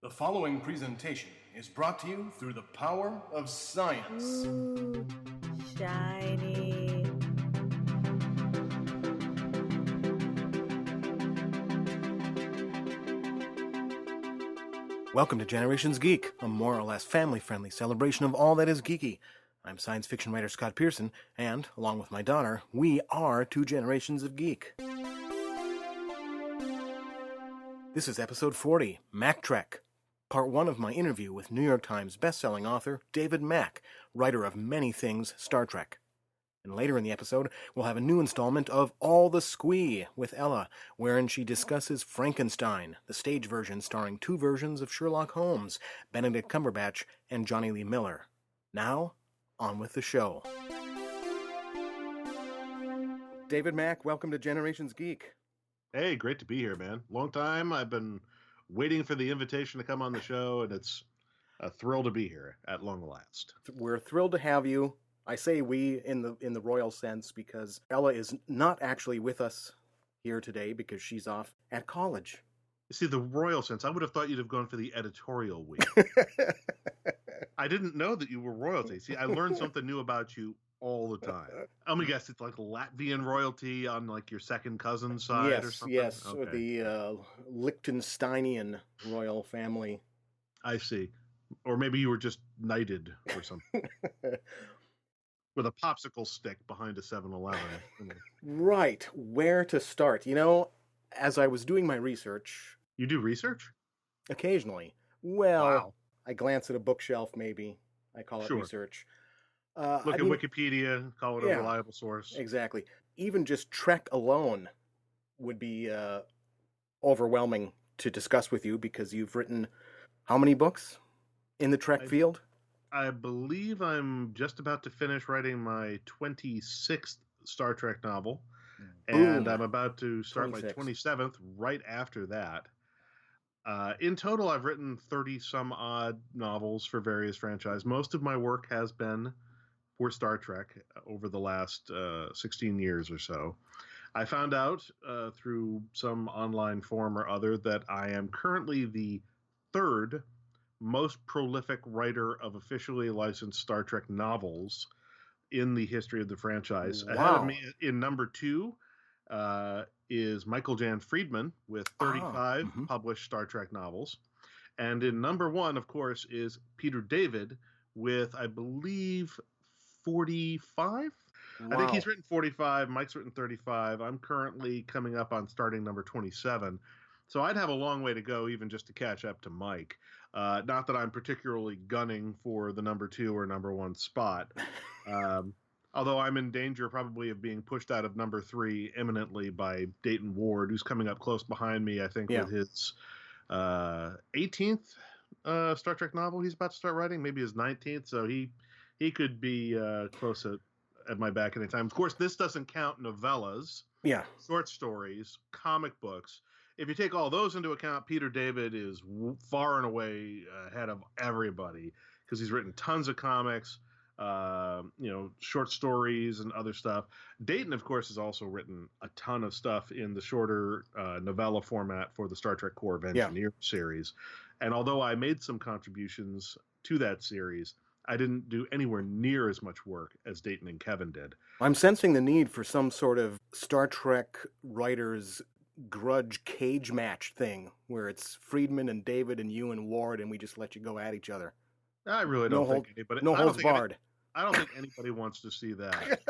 The following presentation is brought to you through the power of science. Ooh, shiny. Welcome to Generations Geek, a more or less family-friendly celebration of all that is geeky. I'm science fiction writer Scott Pearson, and, along with my daughter, we are two generations of geek. This is episode 40, Mack Trek, part 1 of my interview with New York Times bestselling author David Mack, writer of many things Star Trek. And later in the episode, we'll have a new installment of All the Squee with Ella, wherein she discusses Frankenstein, the stage version starring two versions of Sherlock Holmes, Benedict Cumberbatch and Jonny Lee Miller. Now, on with the show. David Mack, welcome to Generations Geek. Hey, great to be here, man. Long time. I've been waiting for the invitation to come on the show, and it's a thrill to be here at long last. We're thrilled to have you. I say we in the royal sense because Ella is not actually with us here today because she's off at college. You see, the royal sense, I would have thought you'd have gone for the editorial week. I didn't know that you were royalty. See, I learned something new about you all the time. I'm gonna guess it's like Latvian royalty on like your second cousin's side or something? Yes, okay. Or the Liechtensteinian royal family. I see. Or maybe you were just knighted or something. With a popsicle stick behind a 7-Eleven. Right. Where to start? You know, as I was doing my research... You do research? Occasionally. Well, wow. I glance at a bookshelf, maybe. I call it research. Look at Wikipedia, call it a reliable source. Exactly. Even just Trek alone would be overwhelming to discuss with you because you've written how many books in the Trek field? I believe I'm just about to finish writing my 26th Star Trek novel, and I'm about to start 26. My 27th right after that. In total, I've written 30-some-odd novels for various franchises. Most of my work has been for Star Trek over the last 16 years or so. I found out through some online forum or other that I am currently the third most prolific writer of officially licensed Star Trek novels in the history of the franchise. Wow. Ahead of me in number 2 is Michael Jan Friedman with 35 published Star Trek novels. And in number 1, of course, is Peter David with, I believe, 45? Wow. I think he's written 45. Mike's written 35. I'm currently coming up on starting number 27. So I'd have a long way to go even just to catch up to Mike. Not that I'm particularly gunning for the number 2 or number 1 spot. Although I'm in danger probably of being pushed out of number 3 imminently by Dayton Ward, who's coming up close behind me, I think, with his 18th Star Trek novel he's about to start writing, maybe his 19th. So he could be close at my back anytime. Of course, this doesn't count novellas, short stories, comic books. If you take all those into account, Peter David is far and away ahead of everybody because he's written tons of comics, short stories and other stuff. Dayton, of course, has also written a ton of stuff in the shorter novella format for the Star Trek Corps of Engineers series. And although I made some contributions to that series, I didn't do anywhere near as much work as Dayton and Kevin did. I'm sensing the need for some sort of Star Trek writers' grudge cage match thing where it's Friedman and David and you and Ward and we just let you go at each other. I really don't think anybody... No holds barred. I don't think anybody wants to see that.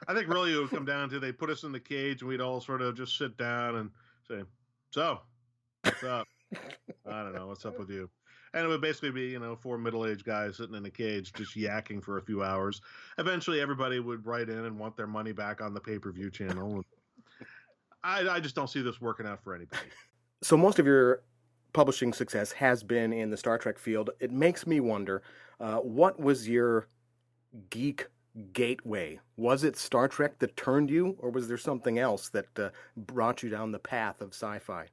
I think really it would come down to they put us in the cage and we'd all sort of just sit down and say, so, what's up? I don't know, what's up with you? And it would basically be, 4 middle-aged guys sitting in a cage just yakking for a few hours. Eventually everybody would write in and want their money back on the pay-per-view channel. I just don't see this working out for anybody. So most of your publishing success has been in the Star Trek field. It makes me wonder, what was your Geek Gateway? Was it Star Trek that turned you, or was there something else that brought you down the path of sci-fi?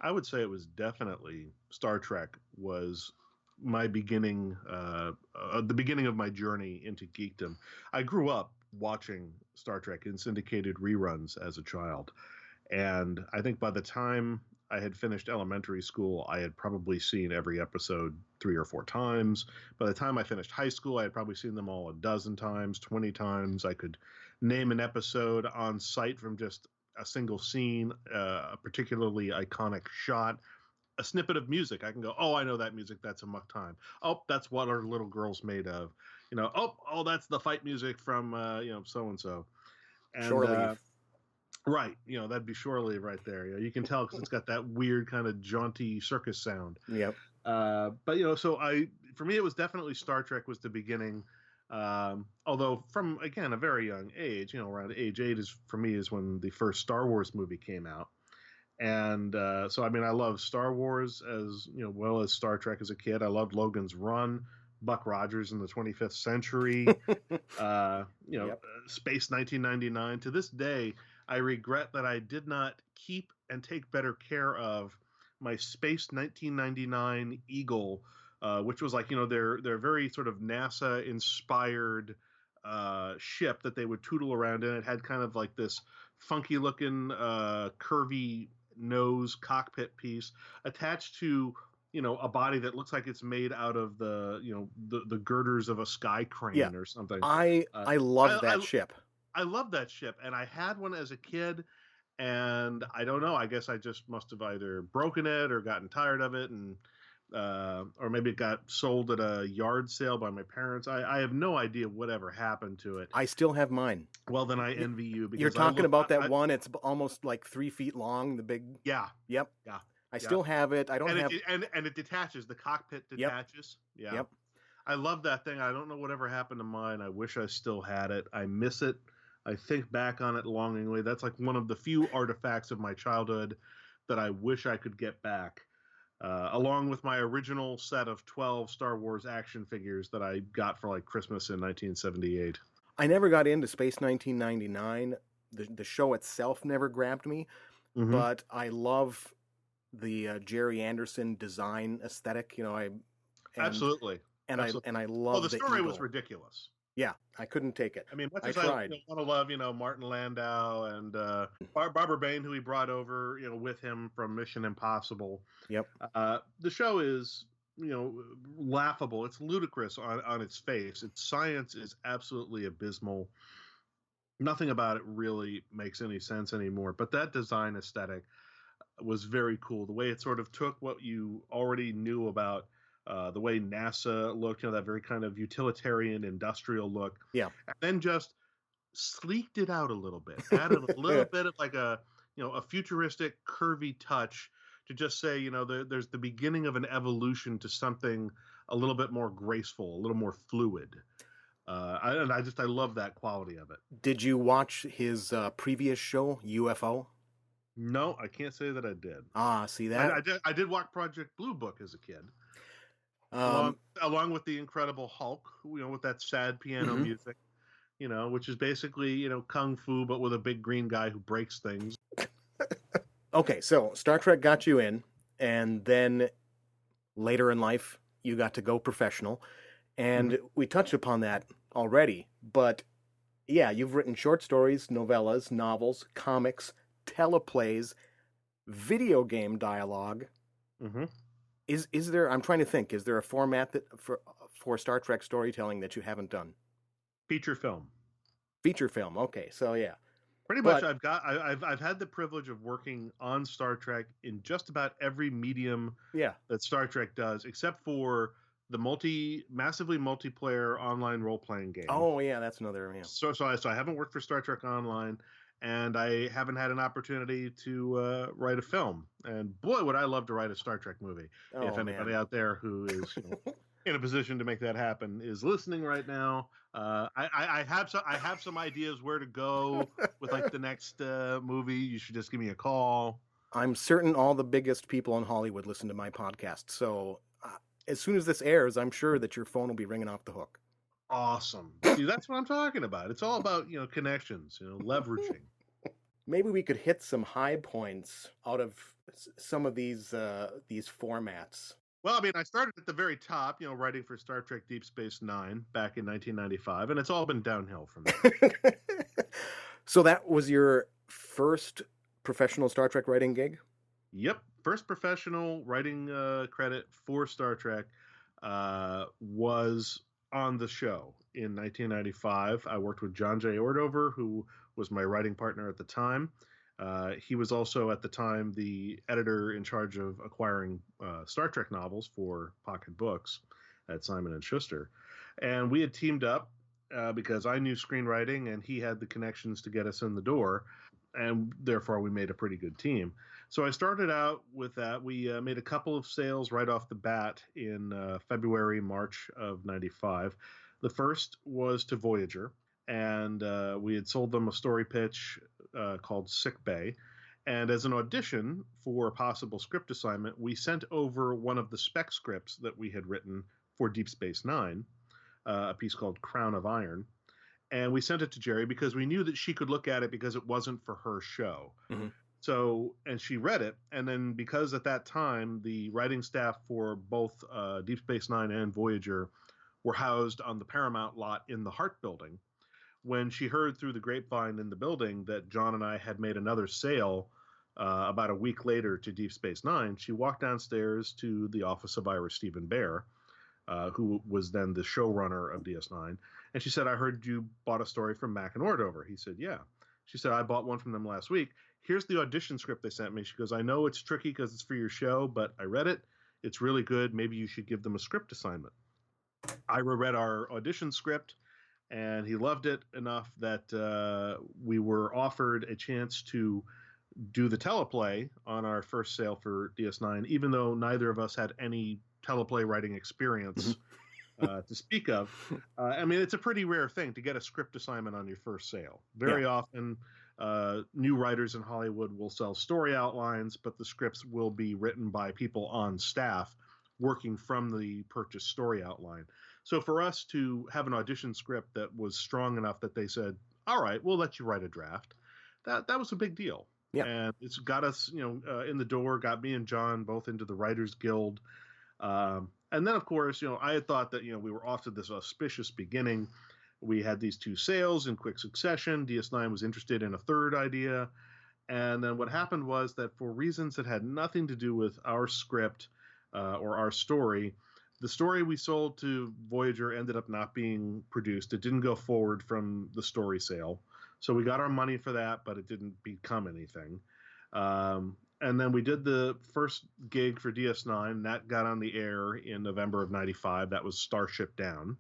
I would say it was definitely Star Trek was my beginning, the beginning of my journey into geekdom. I grew up watching Star Trek in syndicated reruns as a child. And I think by the time I had finished elementary school, I had probably seen every episode 3 or 4 times. By the time I finished high school, I had probably seen them all a dozen times, 20 times. I could name an episode on sight from just a single scene, a particularly iconic shot, a snippet of music. I can go, oh, I know that music. That's Amok Time. Oh, that's What Our Little Girl's Made Of. Oh, that's the fight music from, so and so. Shore Leave. Right, that'd be Shore Leave right there. You can tell because it's got that weird kind of jaunty circus sound. Yep. But so for me, it was definitely Star Trek was the beginning. Although from again a very young age, around age 8 is when the first Star Wars movie came out, and so I love Star Wars as well as Star Trek as a kid. I loved Logan's Run, Buck Rogers in the 25th Century, Yep. Space 1999. To this day, I regret that I did not keep and take better care of my Space 1999 Eagle, which was like, their very sort of NASA-inspired ship that they would tootle around in. It had kind of like this funky-looking, curvy nose cockpit piece attached to, a body that looks like it's made out of the girders of a sky crane or something. I love that ship. I love that ship, and I had one as a kid, and I don't know. I guess I just must have either broken it or gotten tired of it, and or maybe it got sold at a yard sale by my parents. I have no idea whatever happened to it. I still have mine. Well, then I envy you. Because you're talking about that one. It's almost like 3 feet long. The big. Yeah. Yep. Yeah. I still have it. I don't have. And it detaches. The cockpit detaches. Yep. Yeah. Yep. I love that thing. I don't know whatever happened to mine. I wish I still had it. I miss it. I think back on it longingly. That's like one of the few artifacts of my childhood that I wish I could get back, along with my original set of 12 Star Wars action figures that I got for like Christmas in 1978. I never got into Space 1999. The show itself never grabbed me, but I love the Jerry Anderson design aesthetic. Absolutely. And Absolutely. I love the story was ridiculous. Yeah, I couldn't take it. Much I as tried. I want to love, Martin Landau and Barbara Bain, who he brought over, with him from Mission Impossible. Yep. The show is, laughable. It's ludicrous on its face. Its science is absolutely abysmal. Nothing about it really makes any sense anymore. But that design aesthetic was very cool. The way it sort of took what you already knew about the way NASA looked, that very kind of utilitarian industrial look. Yeah. And then just sleeked it out a little bit, added a little bit of like a futuristic curvy touch to just say, there's the beginning of an evolution to something a little bit more graceful, a little more fluid. I love that quality of it. Did you watch his previous show, UFO? No, I can't say that I did. See that? I did watch Project Blue Book as a kid. Along with the Incredible Hulk, with that sad piano music, which is basically, kung fu, but with a big green guy who breaks things. Okay, so Star Trek got you in, and then later in life, you got to go professional, and we touched upon that already, but yeah, you've written short stories, novellas, novels, comics, teleplays, video game dialogue. Is there? I'm trying to think. Is there a format that for Star Trek storytelling that you haven't done? Feature film. Feature film. Okay, so yeah. Pretty much, I've had the privilege of working on Star Trek in just about every medium that Star Trek does, except for the massively multiplayer online role playing game. Oh yeah, that's another. Yeah. So I haven't worked for Star Trek Online. And I haven't had an opportunity to write a film. And boy, would I love to write a Star Trek movie. If anybody out there who is in a position to make that happen is listening right now, I have some ideas where to go with like the next movie. You should just give me a call. I'm certain all the biggest people in Hollywood listen to my podcast. So as soon as this airs, I'm sure that your phone will be ringing off the hook. Awesome. See, that's what I'm talking about. It's all about, connections, leveraging. Maybe we could hit some high points out of some of these formats. Well, I started at the very top, writing for Star Trek Deep Space Nine back in 1995, and it's all been downhill from there. So that was your first professional Star Trek writing gig? Yep. first professional writing credit for Star Trek was on the show in 1995. I worked with John J. Ordover, who was my writing partner at the time. He was also at the time the editor in charge of acquiring Star Trek novels for Pocket Books at Simon & Schuster. And we had teamed up because I knew screenwriting and he had the connections to get us in the door. And therefore, we made a pretty good team. So I started out with that. We made a couple of sales right off the bat in February, March of 95. The first was to Voyager, and we had sold them a story pitch called Sick Bay. And as an audition for a possible script assignment, we sent over one of the spec scripts that we had written for Deep Space Nine, a piece called Crown of Iron. And we sent it to Jerry because we knew that she could look at it because it wasn't for her show. Mm-hmm. So, and she read it. And then because at that time, the writing staff for both Deep Space Nine and Voyager were housed on the Paramount lot in the Hart building. When she heard through the grapevine in the building that John and I had made another sale about a week later to Deep Space Nine, she walked downstairs to the office of Ira Stephen Bear, who was then the showrunner of DS9. And she said, I heard you bought a story from Mack and Ordover. He said, yeah. She said, I bought one from them last week. Here's the audition script they sent me. She goes, I know it's tricky because it's for your show, but I read it. It's really good. Maybe you should give them a script assignment. Ira read our audition script, and he loved it enough that we were offered a chance to do the teleplay on our first sale for DS9, even though neither of us had any teleplay writing experience to speak of. I mean, it's a pretty rare thing to get a script assignment on your first sale. Very often, new writers in Hollywood will sell story outlines, but the scripts will be written by people on staff working from the purchased story outline. So for us to have an audition script that was strong enough that they said, all right, we'll let you write a draft, that was a big deal. Yeah. And it's got us, in the door, got me and John both into the Writers Guild. And then, of course, I had thought that, we were off to this auspicious beginning. We had these two sales in quick succession. DS9 was interested in a third idea. And then what happened was that for reasons that had nothing to do with our script or our story, the story we sold to Voyager ended up not being produced. It didn't go forward from the story sale. So we got our money for that, but it didn't become anything. And then we did the first gig for DS9. And that got on the air in November of 95. That was Starship Down.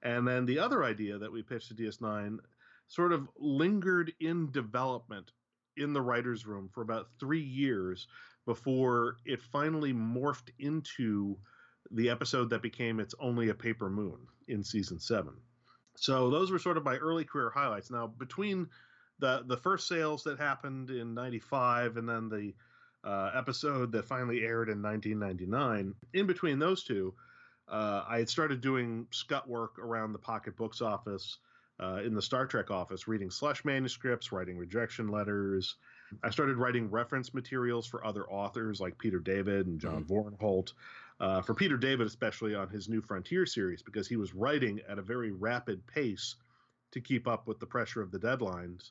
And then the other idea that we pitched to DS9 sort of lingered in development in the writer's room for about 3 years before it finally morphed into the episode that became It's Only a Paper Moon in season 7. So those were sort of my early career highlights. Now, between the first sales that happened in 95 and then the episode that finally aired in 1999, in between those two, I had started doing scut work around the Pocket Books office in the Star Trek office, reading slush manuscripts, writing rejection letters. I started writing reference materials for other authors like Peter David and John Vornholt. For Peter David, especially on his New Frontier series, because he was writing at a very rapid pace to keep up with the pressure of the deadlines.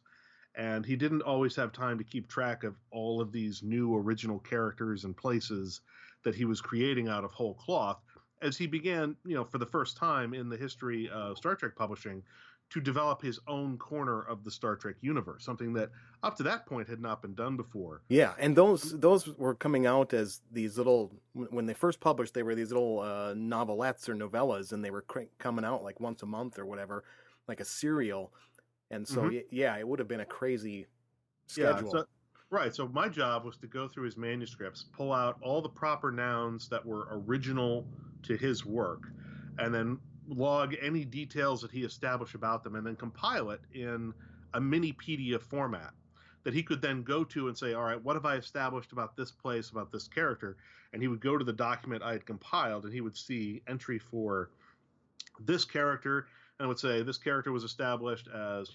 And he didn't always have time to keep track of all of these new original characters and places that he was creating out of whole cloth as he began, for the first time in the history of Star Trek publishing, to develop his own corner of the Star Trek universe, something that up to that point had not been done before. Yeah, and those were coming out as these little, when they first published, they were these little novelettes or novellas, and they were coming out like once a month or whatever, like a serial. And so, it would have been a crazy schedule. Yeah, so my job was to go through his manuscripts, pull out all the proper nouns that were original to his work, and then log any details that he established about them, and then compile it in a mini PDF format that he could then go to and say, all right, what have I established about this place, about this character? And he would go to the document I had compiled, and he would see entry for this character, and would say this character was established as,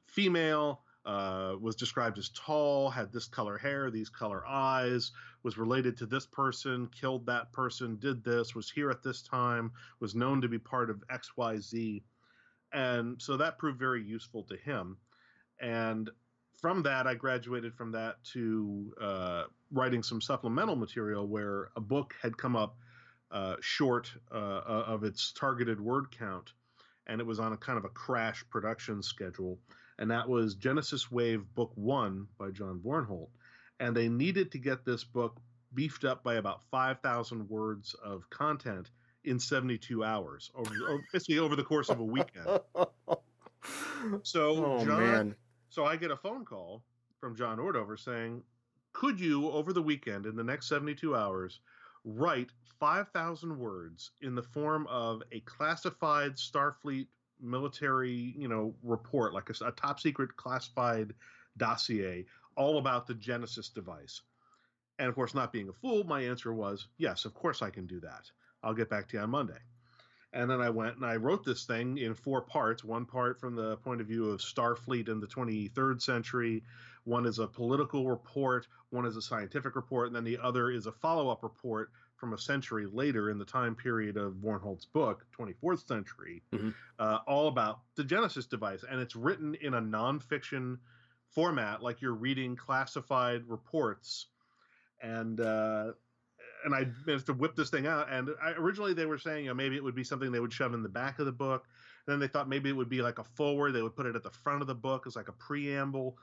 female, was described as tall, had this color hair, these color eyes, was related to this person, killed that person, did this, was here at this time, was known to be part of XYZ. And so that proved very useful to him. And from that, I graduated from that to writing some supplemental material where a book had come up short of its targeted word count, and it was on a kind of a crash production schedule, and that was Genesis Wave Book 1 by John Bornholt. And they needed to get this book beefed up by about 5,000 words of content in 72 hours, basically over the course of a weekend. So So I get a phone call from John Ordover saying, could you, over the weekend, in the next 72 hours, write 5,000 words in the form of a classified Starfleet military, report, like a top secret classified dossier, all about the Genesis device? And of course, not being a fool, my answer was, yes, of course I can do that. I'll get back to you on Monday. And then I went and I wrote this thing in 4 parts. One part from the point of view of Starfleet in the 23rd century. One is a political report. One is a scientific report. And then the other is a follow-up report from a century later in the time period of Bornholt's book, 24th century, all about the Genesis device. And it's written in a nonfiction format, like you're reading classified reports. And I managed to whip this thing out. And originally they were saying, maybe it would be something they would shove in the back of the book. And then they thought maybe it would be like a foreword. They would put it at the front of the book as like a preamble.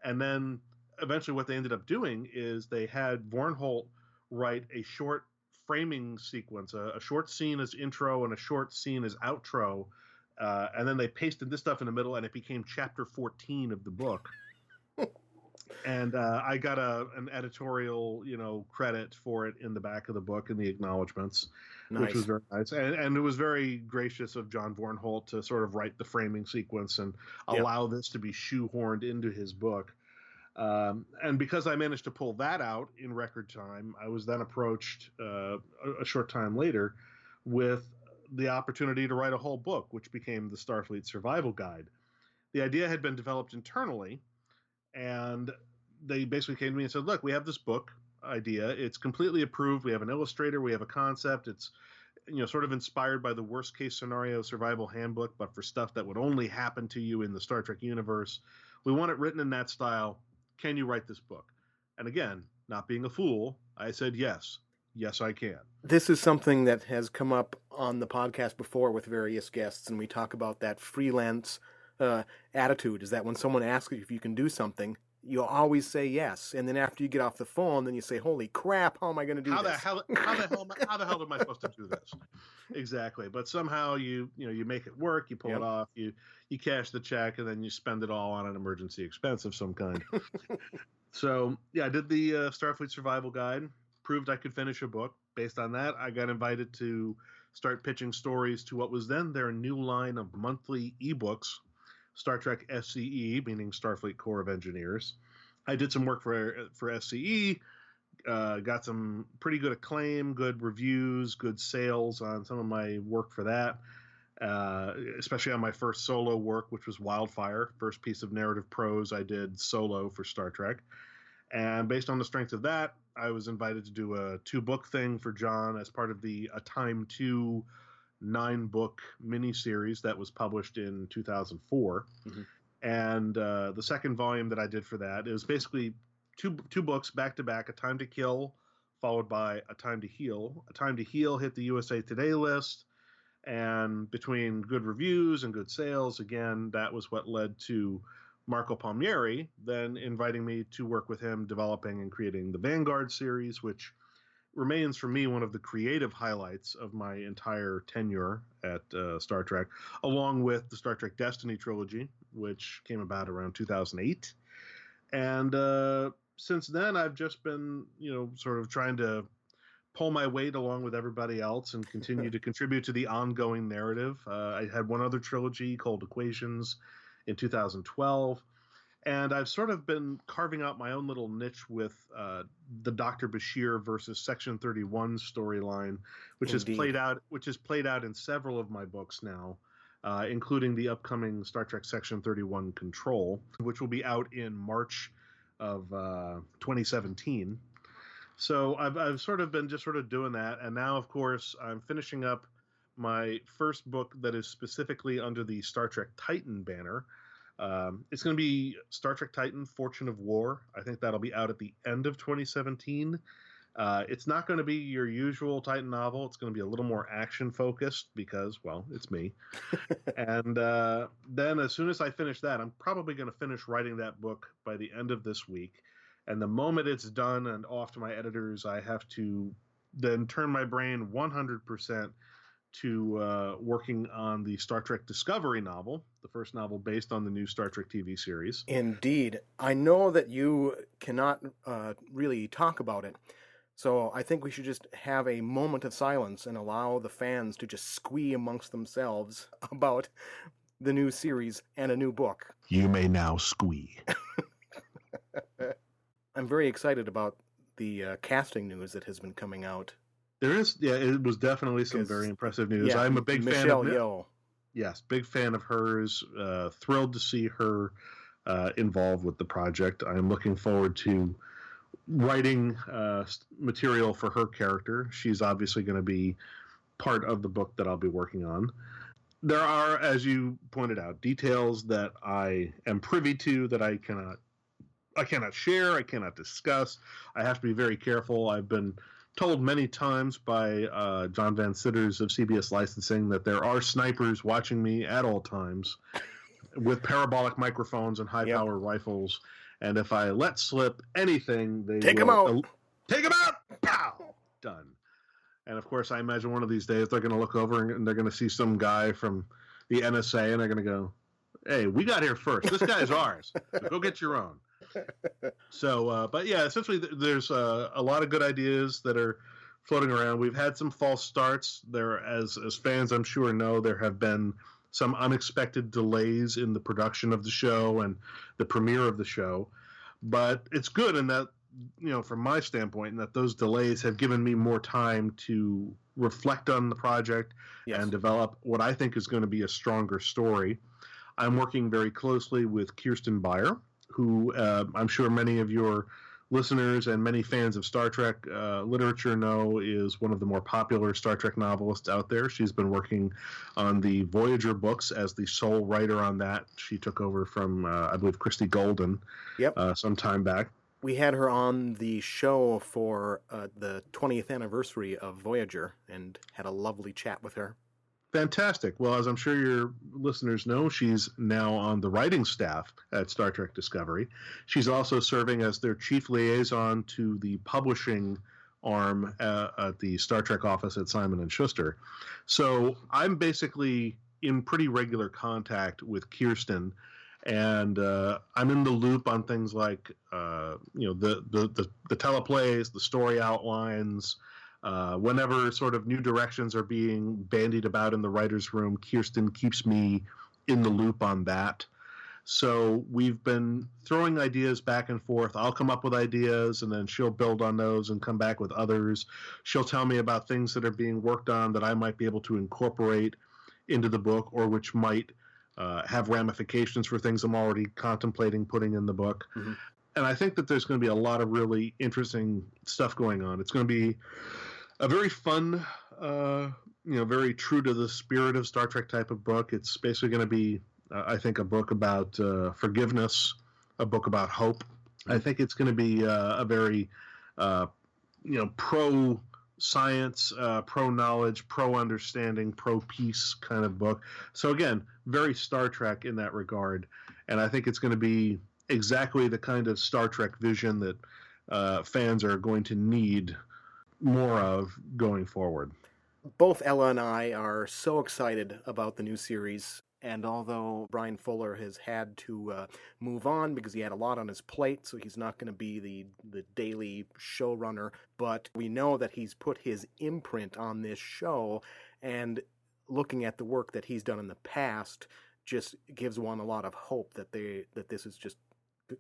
And then eventually what they ended up doing is they had Bornholt write a short framing sequence, a short scene as intro and a short scene as outro. And then they pasted this stuff in the middle, and it became chapter 14 of the book. And I got an editorial, credit for it in the back of the book in the acknowledgments, which was very nice. And it was very gracious of John Bornholt to sort of write the framing sequence and allow this to be shoehorned into his book. And because I managed to pull that out in record time, I was then approached a short time later with the opportunity to write a whole book, which became the Starfleet Survival Guide. The idea had been developed internally, and they basically came to me and said, look, we have this book idea. It's completely approved. We have an illustrator. We have a concept. It's, sort of inspired by the worst case scenario survival handbook, but for stuff that would only happen to you in the Star Trek universe. We want it written in that style. Can you write this book? And again, not being a fool, I said, yes. Yes, I can. This is something that has come up on the podcast before with various guests, and we talk about that freelance attitude, is that when someone asks you if you can do something, you'll always say yes. And then after you get off the phone, then you say, holy crap, how am I going to do this? How the hell am I supposed to do this? Exactly. But somehow you make it work, you pull it off, you cash the check, and then you spend it all on an emergency expense of some kind. So, I did the Starfleet Survival Guide, proved I could finish a book. Based on that, I got invited to start pitching stories to what was then their new line of monthly ebooks, Star Trek SCE, meaning Starfleet Corps of Engineers. I did some work for SCE, got some pretty good acclaim, good reviews, good sales on some of my work for that, especially on my first solo work, which was Wildfire, first piece of narrative prose I did solo for Star Trek. And based on the strength of that, I was invited to do a 2-book thing for John as part of the A Time 2 9-book miniseries that was published in 2004. And the second volume that I did for that is basically two books back to back: A Time to Kill, followed by A Time to Heal. A Time to Heal hit the USA Today list, and between good reviews and good sales, again, that was what led to Marco Palmieri then inviting me to work with him developing and creating the Vanguard series, which remains for me one of the creative highlights of my entire tenure at Star Trek, along with the Star Trek Destiny trilogy, which came about around 2008. And since then, I've just been, sort of trying to pull my weight along with everybody else and continue to contribute to the ongoing narrative. I had one other trilogy called Equations in 2012. And I've sort of been carving out my own little niche with the Dr. Bashir versus Section 31 storyline, which is played out in several of my books now, including the upcoming Star Trek Section 31 Control, which will be out in March of 2017. So I've sort of been just sort of doing that, and now, of course, I'm finishing up my first book that is specifically under the Star Trek Titan banner. It's going to be Star Trek Titan: Fortune of War. I think that'll be out at the end of 2017. It's not going to be your usual Titan novel. It's going to be a little more action focused because, well, it's me. And then as soon as I finish that, I'm probably going to finish writing that book by the end of this week. And the moment it's done and off to my editors, I have to then turn my brain 100% to working on the Star Trek Discovery novel, the first novel based on the new Star Trek TV series. Indeed. I know that you cannot really talk about it, so I think we should just have a moment of silence and allow the fans to just squee amongst themselves about the new series and a new book. You may now squee. I'm very excited about the casting news that has been coming out. There is, yeah, it was definitely some very impressive news. Yeah, I'm a big fan of Yeoh. Yes, big fan of hers. Thrilled to see her involved with the project. I'm looking forward to writing material for her character. She's obviously going to be part of the book that I'll be working on. There are, as you pointed out, details that I am privy to that I cannot share, I cannot discuss. I have to be very careful. I've been told many times by John Van Sitters of CBS Licensing that there are snipers watching me at all times with parabolic microphones and high-power rifles. And if I let slip anything, they take them out. Take them out! Pow! Done. And, of course, I imagine one of these days they're going to look over and they're going to see some guy from the NSA and they're going to go, hey, we got here first. This guy's ours. So go get your own. So, but yeah, essentially there's a lot of good ideas that are floating around. We've had some false starts. There, as fans I'm sure know, there have been some unexpected delays in the production of the show and the premiere of the show. But it's good in that, from my standpoint, in that those delays have given me more time to reflect on the project and develop what I think is going to be a stronger story. I'm working very closely with Kirsten Beyer, who I'm sure many of your listeners and many fans of Star Trek literature know is one of the more popular Star Trek novelists out there. She's been working on the Voyager books as the sole writer on that. She took over from, I believe, Christy Golden some time back. We had her on the show for the 20th anniversary of Voyager and had a lovely chat with her. Fantastic. Well, as I'm sure your listeners know, she's now on the writing staff at Star Trek Discovery. She's also serving as their chief liaison to the publishing arm at the Star Trek office at Simon & Schuster. So I'm basically in pretty regular contact with Kirsten, and I'm in the loop on things like the teleplays, the story outlines. Whenever sort of new directions are being bandied about in the writer's room, Kirsten keeps me in the loop on that. So we've been throwing ideas back and forth. I'll come up with ideas, and then she'll build on those and come back with others. She'll tell me about things that are being worked on that I might be able to incorporate into the book, or which might have ramifications for things I'm already contemplating putting in the book. Mm-hmm. And I think that there's going to be a lot of really interesting stuff going on. It's going to be a very fun, very true to the spirit of Star Trek type of book. It's basically going to be, I think, a book about forgiveness, a book about hope. I think it's going to be a very, pro-science, pro-knowledge, pro-understanding, pro-peace kind of book. So again, very Star Trek in that regard. And I think it's going to be exactly the kind of Star Trek vision that fans are going to need more of going forward. Both Ella and I are so excited about the new series, and although Brian Fuller has had to move on because he had a lot on his plate, so he's not going to be the daily showrunner, but we know that he's put his imprint on this show, and looking at the work that he's done in the past just gives one a lot of hope that this is just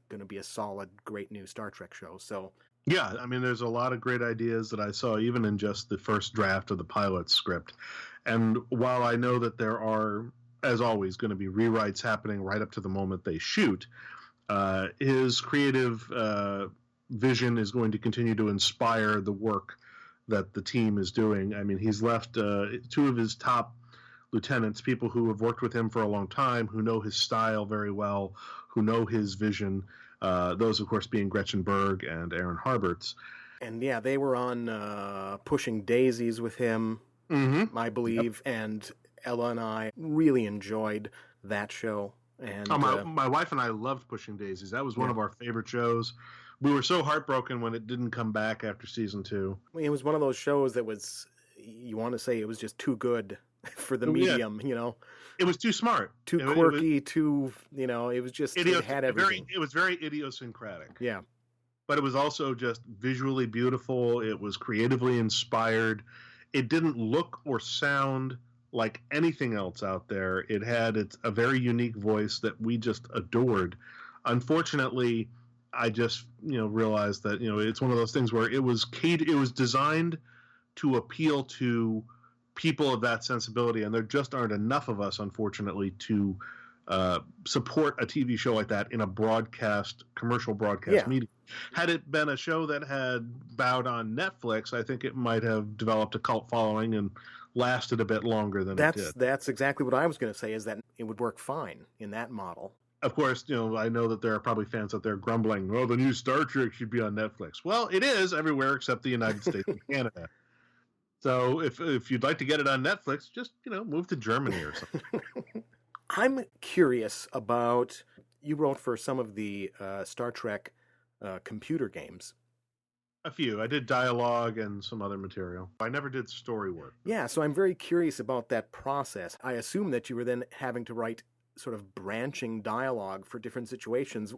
going to be a solid, great new Star Trek show. So yeah, I mean, there's a lot of great ideas that I saw even in just the first draft of the pilot script. And while I know that there are, as always, going to be rewrites happening right up to the moment they shoot, his creative vision is going to continue to inspire the work that the team is doing. I mean, he's left two of his top lieutenants, people who have worked with him for a long time, who know his style very well, who know his vision. Those, of course, being Gretchen Berg and Aaron Harberts. And yeah, they were on Pushing Daisies with him, I believe, and Ella and I really enjoyed that show. And my wife and I loved Pushing Daisies. That was one of our favorite shows. We were so heartbroken when it didn't come back after season 2. It was one of those shows that was, you want to say it was just too good for the medium, you know. It was too smart. Too quirky, too, you know, it was just, it had everything. It was very idiosyncratic. Yeah. But it was also just visually beautiful. It was creatively inspired. It didn't look or sound like anything else out there. It had a very unique voice that we just adored. Unfortunately, I just, realized that, it's one of those things where it was designed to appeal to people of that sensibility, and there just aren't enough of us, unfortunately, to support a TV show like that in a commercial broadcast medium. Had it been a show that had bowed on Netflix, I think it might have developed a cult following and lasted a bit longer than it did. That's exactly what I was going to say, is that it would work fine in that model. Of course, I know that there are probably fans out there grumbling, oh, the new Star Trek should be on Netflix. Well, it is everywhere except the United States and Canada. So if you'd like to get it on Netflix, just, move to Germany or something. I'm curious about, you wrote for some of the Star Trek computer games. A few. I did dialogue and some other material. I never did story work. Yeah, so I'm very curious about that process. I assume that you were then having to write sort of branching dialogue for different situations.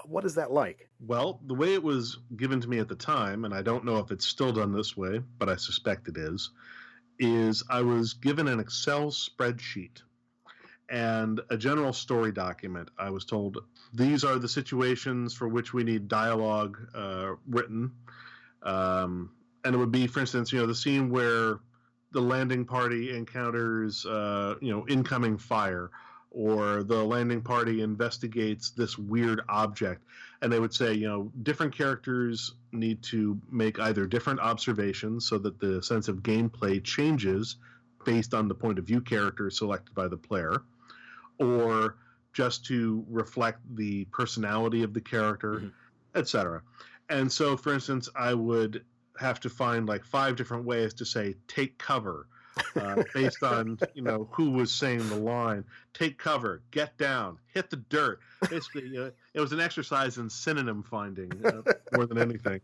What is that like? Well, the way it was given to me at the time, and I don't know if it's still done this way, but I suspect it is I was given an Excel spreadsheet and a general story document. I was told, these are the situations for which we need dialogue written. And it would be, for instance, the scene where the landing party encounters, incoming fire, or the landing party investigates this weird object. And they would say, different characters need to make either different observations so that the sense of gameplay changes based on the point of view character selected by the player, or just to reflect the personality of the character, etc. And so, for instance, I would have to find like 5 different ways to say, take cover, based on, who was saying the line. Take cover, get down, hit the dirt. Basically, it was an exercise in synonym finding more than anything.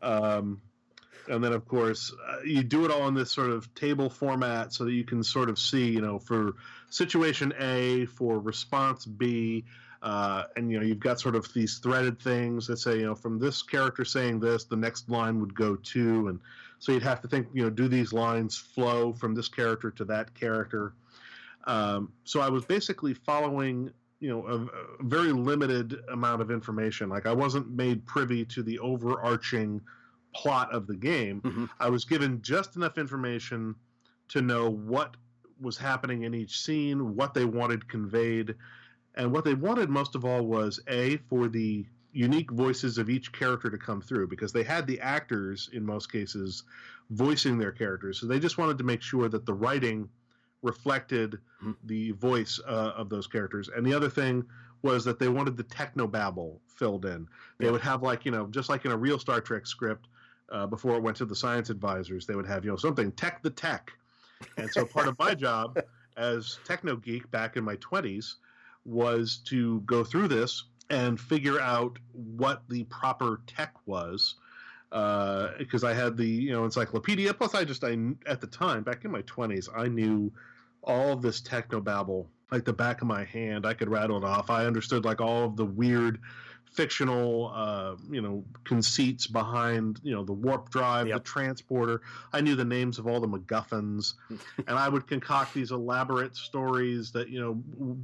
And then, of course, you do it all in this sort of table format so that you can sort of see, for situation A, for response B, and, you've got sort of these threaded things that say, from this character saying this, the next line would go to, and so you'd have to think, do these lines flow from this character to that character? So I was basically following, a very limited amount of information. Like, I wasn't made privy to the overarching plot of the game. I was given just enough information to know what was happening in each scene, what they wanted conveyed, and what they wanted most of all was for the unique voices of each character to come through, because they had the actors in most cases voicing their characters, so they just wanted to make sure that the writing reflected the voice of those characters. And the other thing was that they wanted the technobabble filled in. They would have, like, just like in a real Star Trek script, before it went to the science advisors, they would have, something tech the tech. And so part of my job as techno geek back in my 20s was to go through this and figure out what the proper tech was, because I had the encyclopedia. Plus, I at the time, back in my 20s, I knew all of this technobabble like the back of my hand. I could rattle it off. I understood like all of the weird fictional, conceits behind, the warp drive, the transporter. I knew the names of all the MacGuffins, and I would concoct these elaborate stories that,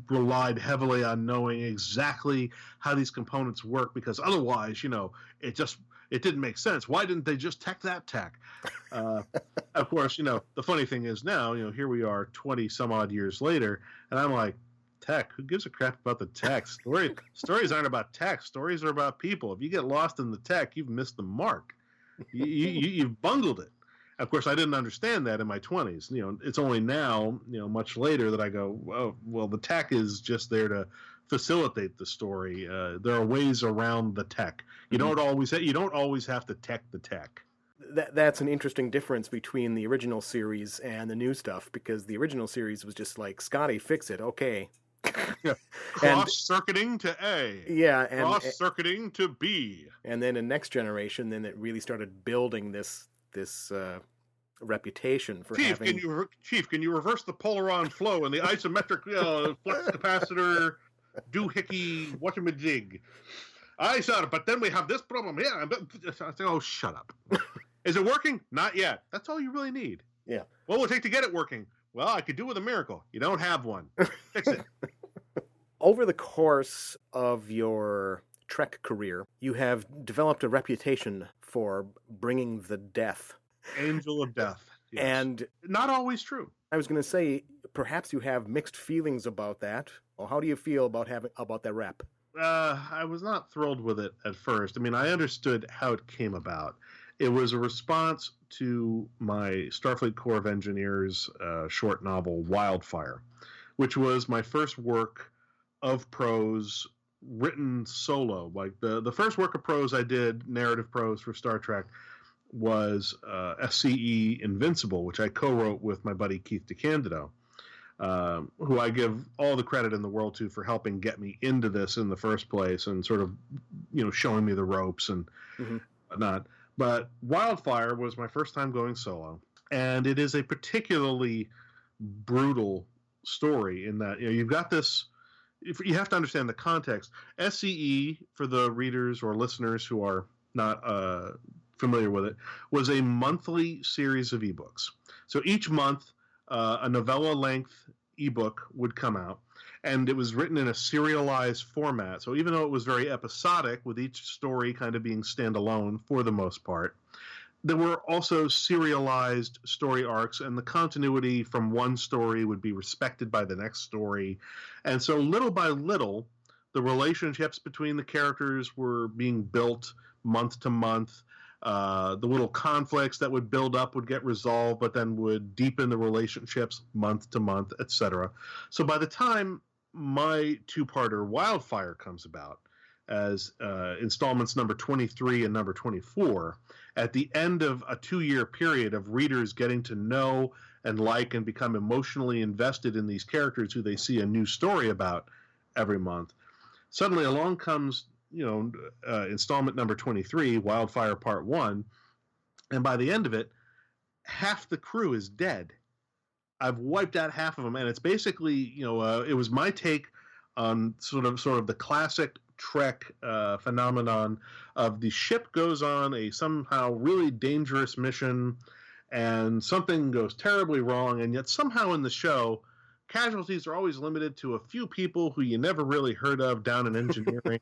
relied heavily on knowing exactly how these components work, because otherwise, it didn't make sense. Why didn't they just tech that tech? Of course, the funny thing is now, here we are 20 some odd years later, and I'm like, tech, who gives a crap about the tech? Stories aren't about tech. Stories are about people. If you get lost in the tech, you've missed the mark. You've bungled it. Of course, I didn't understand that in my 20s. It's only now, much later that I go, oh, well, the tech is just there to facilitate the story. There are ways around the tech. You don't always have to tech the tech. That's an interesting difference between the original series and the new stuff, because the original series was just like, Scotty, fix it, okay. Yeah. Cross-circuiting to A. Yeah. And cross-circuiting to B. And then in Next Generation, then it really started building this reputation for having... Chief, can you reverse the polaron flow and the isometric flux capacitor doohickey whatchamajig? Aye, sir, but then we have this problem here. I say, oh, shut up. Is it working? Not yet. That's all you really need. Yeah. What will it take to get it working? Well, I could do with a miracle. You don't have one. Fix it. Over the course of your Trek career, you have developed a reputation for bringing the death. Angel of death. Yes. And not always true. I was going to say, perhaps you have mixed feelings about that. Or how do you feel about that rep? I was not thrilled with it at first. I mean, I understood how it came about. It was a response to my Starfleet Corps of Engineers short novel, Wildfire, which was my first work of prose written solo. Like the first work of prose I did, narrative prose for Star Trek, was SCE Invincible, which I co-wrote with my buddy Keith DeCandido, who I give all the credit in the world to for helping get me into this in the first place and sort of, showing me the ropes and whatnot. But Wildfire was my first time going solo, and it is a particularly brutal story in that, you've got this, you have to understand the context. SCE, for the readers or listeners who are not familiar with it, was a monthly series of ebooks. So each month, a novella-length ebook would come out, and it was written in a serialized format. So even though it was very episodic, with each story kind of being standalone for the most part, there were also serialized story arcs, and the continuity from one story would be respected by the next story. And so little by little, the relationships between the characters were being built month to month. The little conflicts that would build up would get resolved, but then would deepen the relationships month to month, etc. So by the time my two-parter Wildfire comes about, as installments number 23 and number 24, at the end of a 2-year period of readers getting to know and like and become emotionally invested in these characters who they see a new story about every month, suddenly along comes installment number 23, Wildfire Part 1, and by the end of it, half the crew is dead. I've wiped out half of them, and it's basically, it was my take on sort of the classic Trek phenomenon of the ship goes on a somehow really dangerous mission, and something goes terribly wrong, and yet somehow in the show, casualties are always limited to a few people who you never really heard of down in engineering.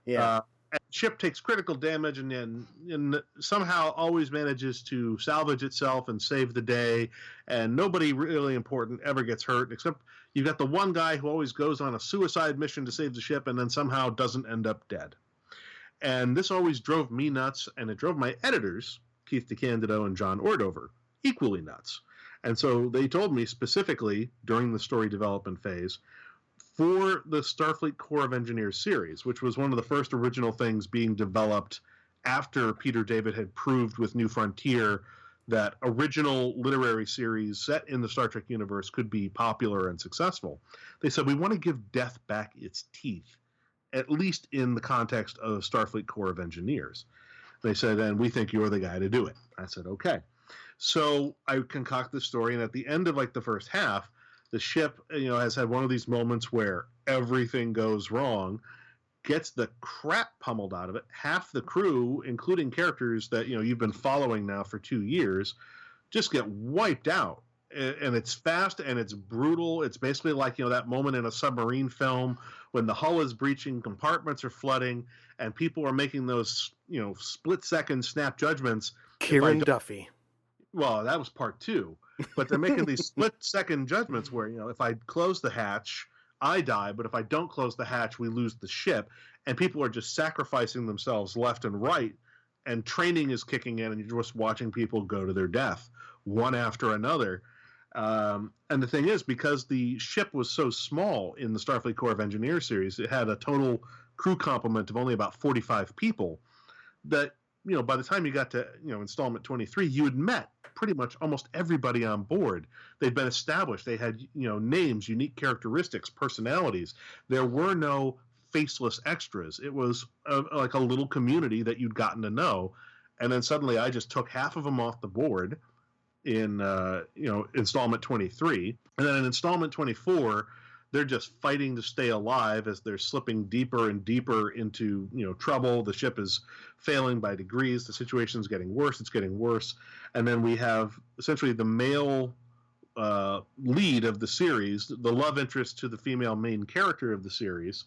Yeah. And the ship takes critical damage and somehow always manages to salvage itself and save the day, and nobody really important ever gets hurt, except you've got the one guy who always goes on a suicide mission to save the ship and then somehow doesn't end up dead. And this always drove me nuts, and it drove my editors, Keith DeCandido and John Ordover, equally nuts. And so they told me specifically during the story development phase, for the Starfleet Corps of Engineers series, which was one of the first original things being developed after Peter David had proved with New Frontier that original literary series set in the Star Trek universe could be popular and successful. They said, we want to give death back its teeth, at least in the context of Starfleet Corps of Engineers. They said, and we think you're the guy to do it. I said, okay. So I concoct this story, and at the end of the first half, the ship, has had one of these moments where everything goes wrong, gets the crap pummeled out of it. Half the crew, including characters that, you've been following now for 2 years, just get wiped out. And it's fast and it's brutal. It's basically like, that moment in a submarine film when the hull is breaching, compartments are flooding, and people are making those, split-second snap judgments. Kieran Duffy. Well, that was part 2. But they're making these split-second judgments where, if I close the hatch, I die, but if I don't close the hatch, we lose the ship. And people are just sacrificing themselves left and right. and training is kicking in, and you're just watching people go to their death one after another. And the thing is, because the ship was so small in the Starfleet Corps of Engineers series, it had a total crew complement of only about 45 people, that, by the time you got to, installment 23, you had met pretty much almost everybody on board. They'd been established. They had, names, unique characteristics, personalities. There were no faceless extras. It was like a little community that you'd gotten to know. And then suddenly I just took half of them off the board in, installment 23. And then in installment 24, they're just fighting to stay alive as they're slipping deeper and deeper into, trouble. The ship is failing by degrees. The situation's getting worse. It's getting worse. And then we have essentially the male lead of the series, the love interest to the female main character of the series.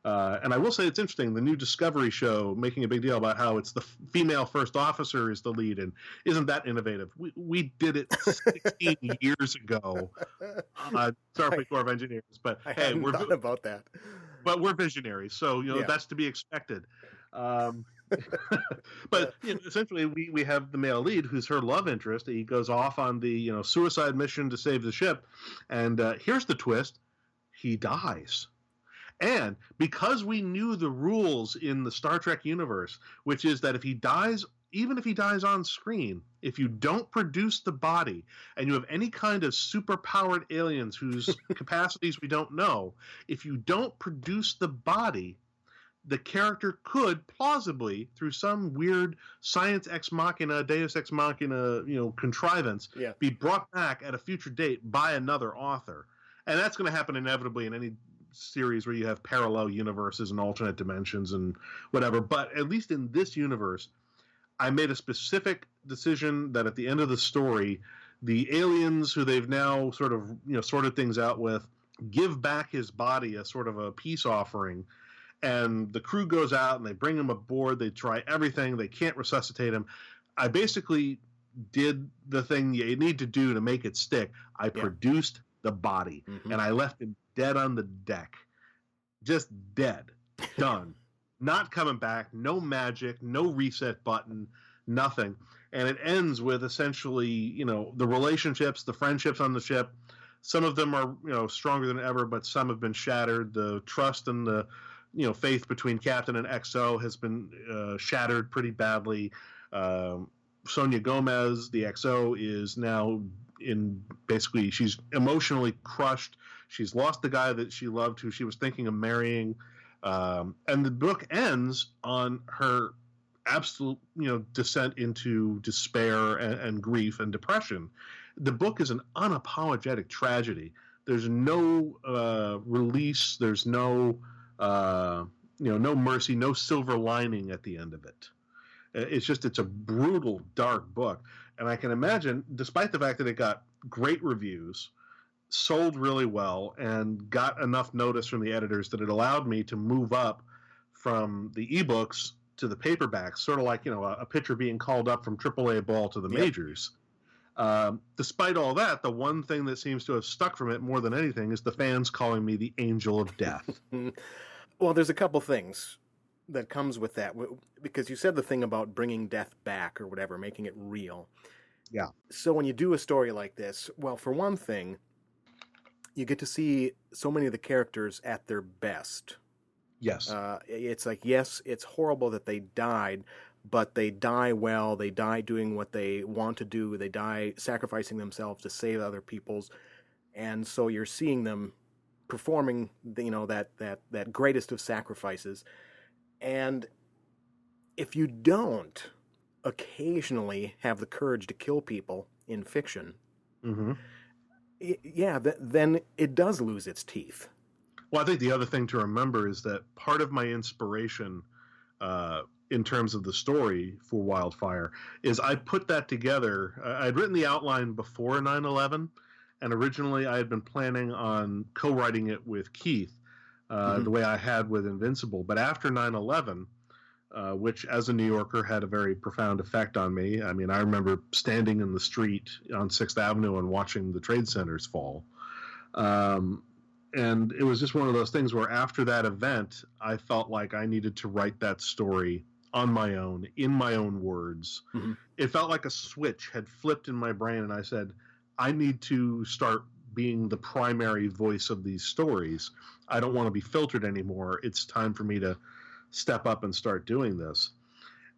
And I will say it's interesting, the new Discovery show making a big deal about how it's the female first officer is the lead, and isn't that innovative? We did it 16 years ago on Starfleet Corps of Engineers, but hey, we're thought about that. But we're visionaries, so that's to be expected. But essentially, we have the male lead who's her love interest. He goes off on the suicide mission to save the ship, and here's the twist: he dies. And because we knew the rules in the Star Trek universe, which is that if he dies, even if he dies on screen, if you don't produce the body and you have any kind of superpowered aliens whose capacities we don't know, if you don't produce the body, the character could plausibly, through some weird science ex machina, deus ex machina, contrivance, be brought back at a future date by another author. And that's going to happen inevitably in any series where you have parallel universes and alternate dimensions and whatever. But at least in this universe, I made a specific decision that at the end of the story, the aliens who they've now sort of, sorted things out with, give back his body as sort of a peace offering. And the crew goes out and they bring him aboard. They try everything. They can't resuscitate him. I basically did the thing you need to do to make it stick. I produced the body, and I left him dead on the deck. Just dead. Done. Not coming back. No magic. No reset button. Nothing. And it ends with essentially, the relationships, the friendships on the ship. Some of them are, stronger than ever, but some have been shattered. The trust and the, faith between Captain and XO has been shattered pretty badly. Sonia Gomez, the XO, is now she's emotionally crushed. She's lost the guy that she loved, who she was thinking of marrying. And the book ends on her absolute, descent into despair and grief and depression. The book is an unapologetic tragedy. There's no release. There's no, no mercy, no silver lining at the end of it. It's a brutal, dark book. And I can imagine, despite the fact that it got great reviews, sold really well, and got enough notice from the editors that it allowed me to move up from the ebooks to the paperbacks, sort of like, a pitcher being called up from AAA ball to the majors. Despite all that, the one thing that seems to have stuck from it more than anything is the fans calling me the Angel of Death. Well, there's a couple things that comes with that, because you said the thing about bringing death back or whatever, making it real. Yeah. So when you do a story like this, well, for one thing, you get to see so many of the characters at their best. Yes. It's like, yes, it's horrible that they died, but they die well. They die doing what they want to do. They die sacrificing themselves to save other people's. And so you're seeing them performing, that greatest of sacrifices. And if you don't occasionally have the courage to kill people in fiction, then it does lose its teeth. Well, I think the other thing to remember is that part of my inspiration in terms of the story for Wildfire is I put that together. I'd written the outline before 9/11, and originally I had been planning on co-writing it with Keith, the way I had with Invincible. But after 9/11, which as a New Yorker had a very profound effect on me. I mean, I remember standing in the street on 6th Avenue and watching the trade centers fall. And it was just one of those things where after that event, I felt like I needed to write that story on my own, in my own words. Mm-hmm. It felt like a switch had flipped in my brain, and I said, I need to start being the primary voice of these stories. I don't want to be filtered anymore. It's time for me to step up and start doing this.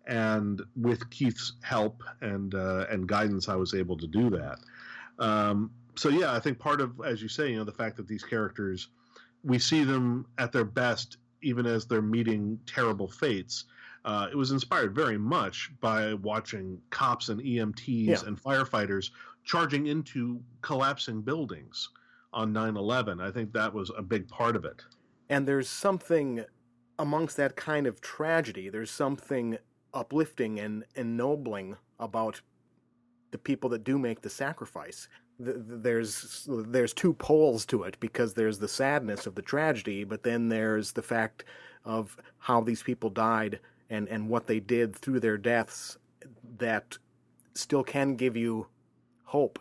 And with Keith's help and guidance, I was able to do that. So yeah, I think part of, as you say, the fact that these characters, we see them at their best even as they're meeting terrible fates. It was inspired very much by watching cops and EMTs and firefighters charging into collapsing buildings on 9/11. I think that was a big part of it. And there's something amongst that kind of tragedy, there's something uplifting and ennobling about the people that do make the sacrifice. There's two poles to it, because there's the sadness of the tragedy, but then there's the fact of how these people died and what they did through their deaths that still can give you hope.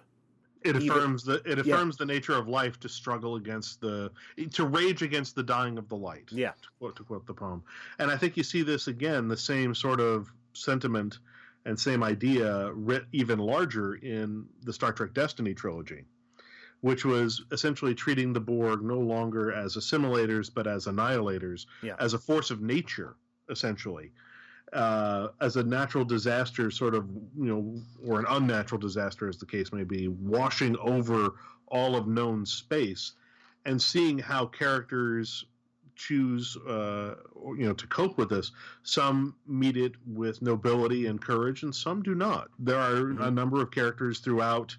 It affirms the nature of life to struggle against to rage against the dying of the light. Yeah. To quote the poem. And I think you see this again, the same sort of sentiment and same idea writ even larger in the Star Trek Destiny trilogy, which was essentially treating the Borg no longer as assimilators, but as annihilators, as a force of nature, essentially. As a natural disaster, sort of, or an unnatural disaster, as the case may be, washing over all of known space, and seeing how characters choose, to cope with this. Some meet it with nobility and courage, and some do not. There are a number of characters throughout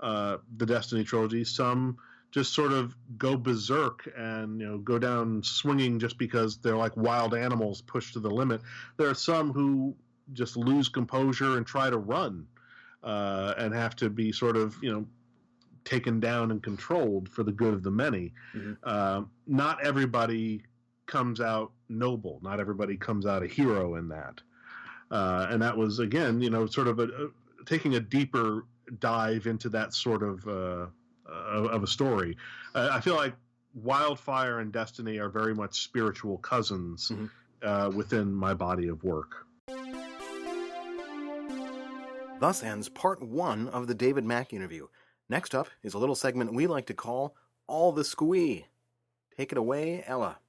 the Destiny trilogy. Some just sort of go berserk and go down swinging just because they're like wild animals pushed to the limit. There are some who just lose composure and try to run and have to be sort of taken down and controlled for the good of the many. Mm-hmm. Not everybody comes out noble. Not everybody comes out a hero in that. And that was, again, sort of taking a deeper dive into that sort of a story. I feel like Wildfire and Destiny are very much spiritual cousins within my body of work. Thus ends part 1 of the David Mack interview. Next up is a little segment we like to call All the Squee. Take it away, Ella.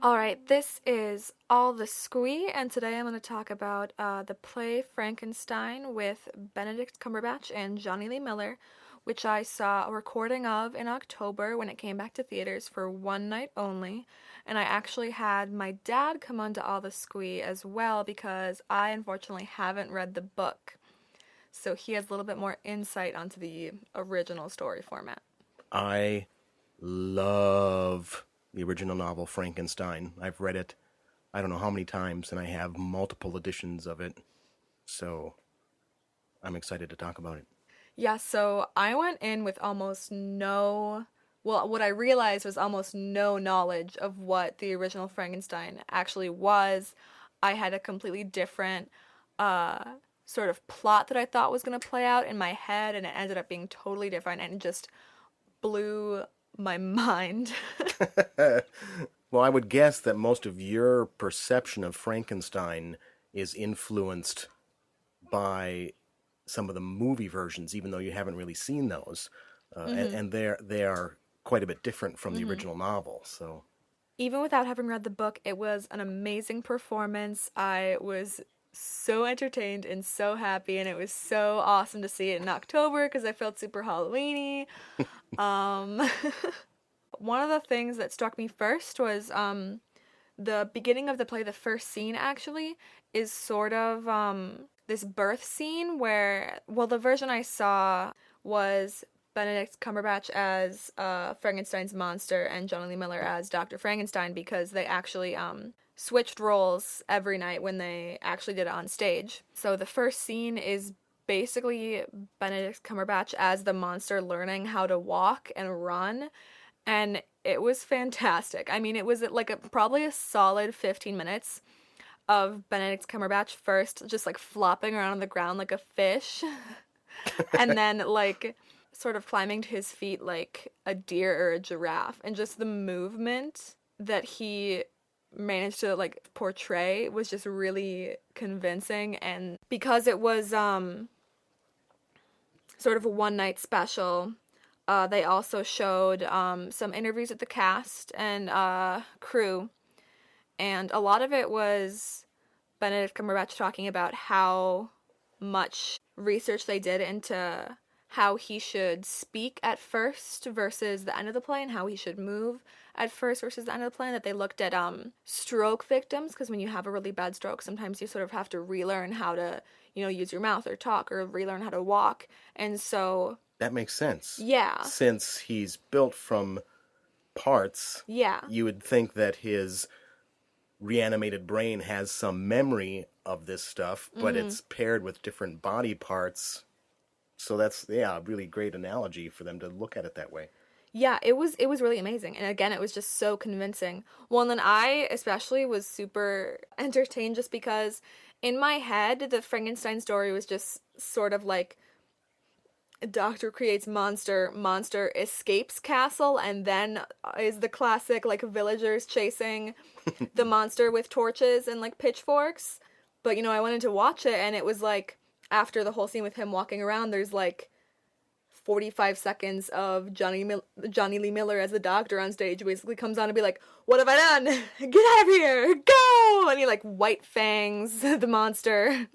All right, this is All the Squee, and today I'm going to talk about the play Frankenstein with Benedict Cumberbatch and Jonny Lee Miller, which I saw a recording of in October when it came back to theaters for one night only. And I actually had my dad come on to All the Squee as well, because I unfortunately haven't read the book. So he has a little bit more insight onto the original story format. I love the original novel Frankenstein. I've read it I don't know how many times, and I have multiple editions of it. So I'm excited to talk about it. Yeah, so I went in with what I realized was almost no knowledge of what the original Frankenstein actually was. I had a completely different sort of plot that I thought was going to play out in my head, and it ended up being totally different, and it just blew my mind. Well, I would guess that most of your perception of Frankenstein is influenced by some of the movie versions, even though you haven't really seen those. And they are quite a bit different from the original novel. So, even without having read the book, it was an amazing performance. I was so entertained and so happy, and it was so awesome to see it in October because I felt super Halloween-y. One of the things that struck me first was the beginning of the play. The first scene actually is sort of this birth scene where, well, the version I saw was Benedict Cumberbatch as Frankenstein's monster and Jonny Lee Miller as Dr. Frankenstein, because they actually switched roles every night when they actually did it on stage. So the first scene is basically Benedict Cumberbatch as the monster learning how to walk and run, and it was fantastic. I mean, it was like probably a solid 15 minutes of Benedict Cumberbatch first just like flopping around on the ground like a fish and then like sort of climbing to his feet like a deer or a giraffe, and just the movement that he managed to like portray was just really convincing. And because it was sort of a one-night special, they also showed some interviews with the cast and crew, and a lot of it was Benedict Cumberbatch talking about how much research they did into how he should speak at first versus the end of the play, and how he should move at first versus the end of the play. That they looked at stroke victims, because when you have a really bad stroke, sometimes you sort of have to relearn how to, use your mouth or talk, or relearn how to walk. And so that makes sense. Yeah. Since he's built from parts, yeah, you would think that his reanimated brain has some memory of this stuff, but it's paired with different body parts. So that's, a really great analogy for them to look at it that way. Yeah, it was really amazing. And again, it was just so convincing. Well, and then I especially was super entertained just because in my head, the Frankenstein story was just sort of like doctor creates monster escapes castle, and then is the classic like villagers chasing the monster with torches and like pitchforks. But I wanted to watch it, and it was like after the whole scene with him walking around, there's like 45 seconds of Johnny Lee Miller as the doctor on stage, who basically comes on and be like, "What have I done? Get out of here! Go!" And he like white fangs the monster.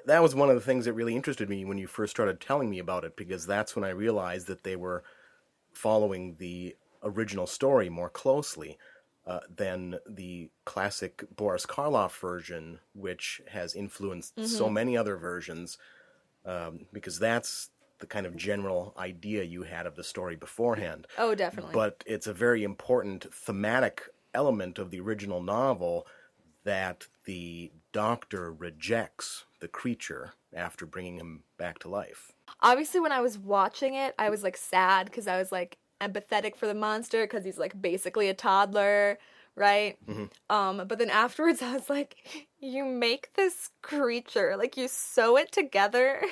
That was one of the things that really interested me when you first started telling me about it, because that's when I realized that they were following the original story more closely than the classic Boris Karloff version, which has influenced so many other versions, because that's the kind of general idea you had of the story beforehand. Oh, definitely. But it's a very important thematic element of the original novel that the doctor rejects the creature after bringing him back to life. Obviously, when I was watching it, I was like sad because I was like empathetic for the monster because he's like basically a toddler, right? But then afterwards, I was like, you make this creature, like you sew it together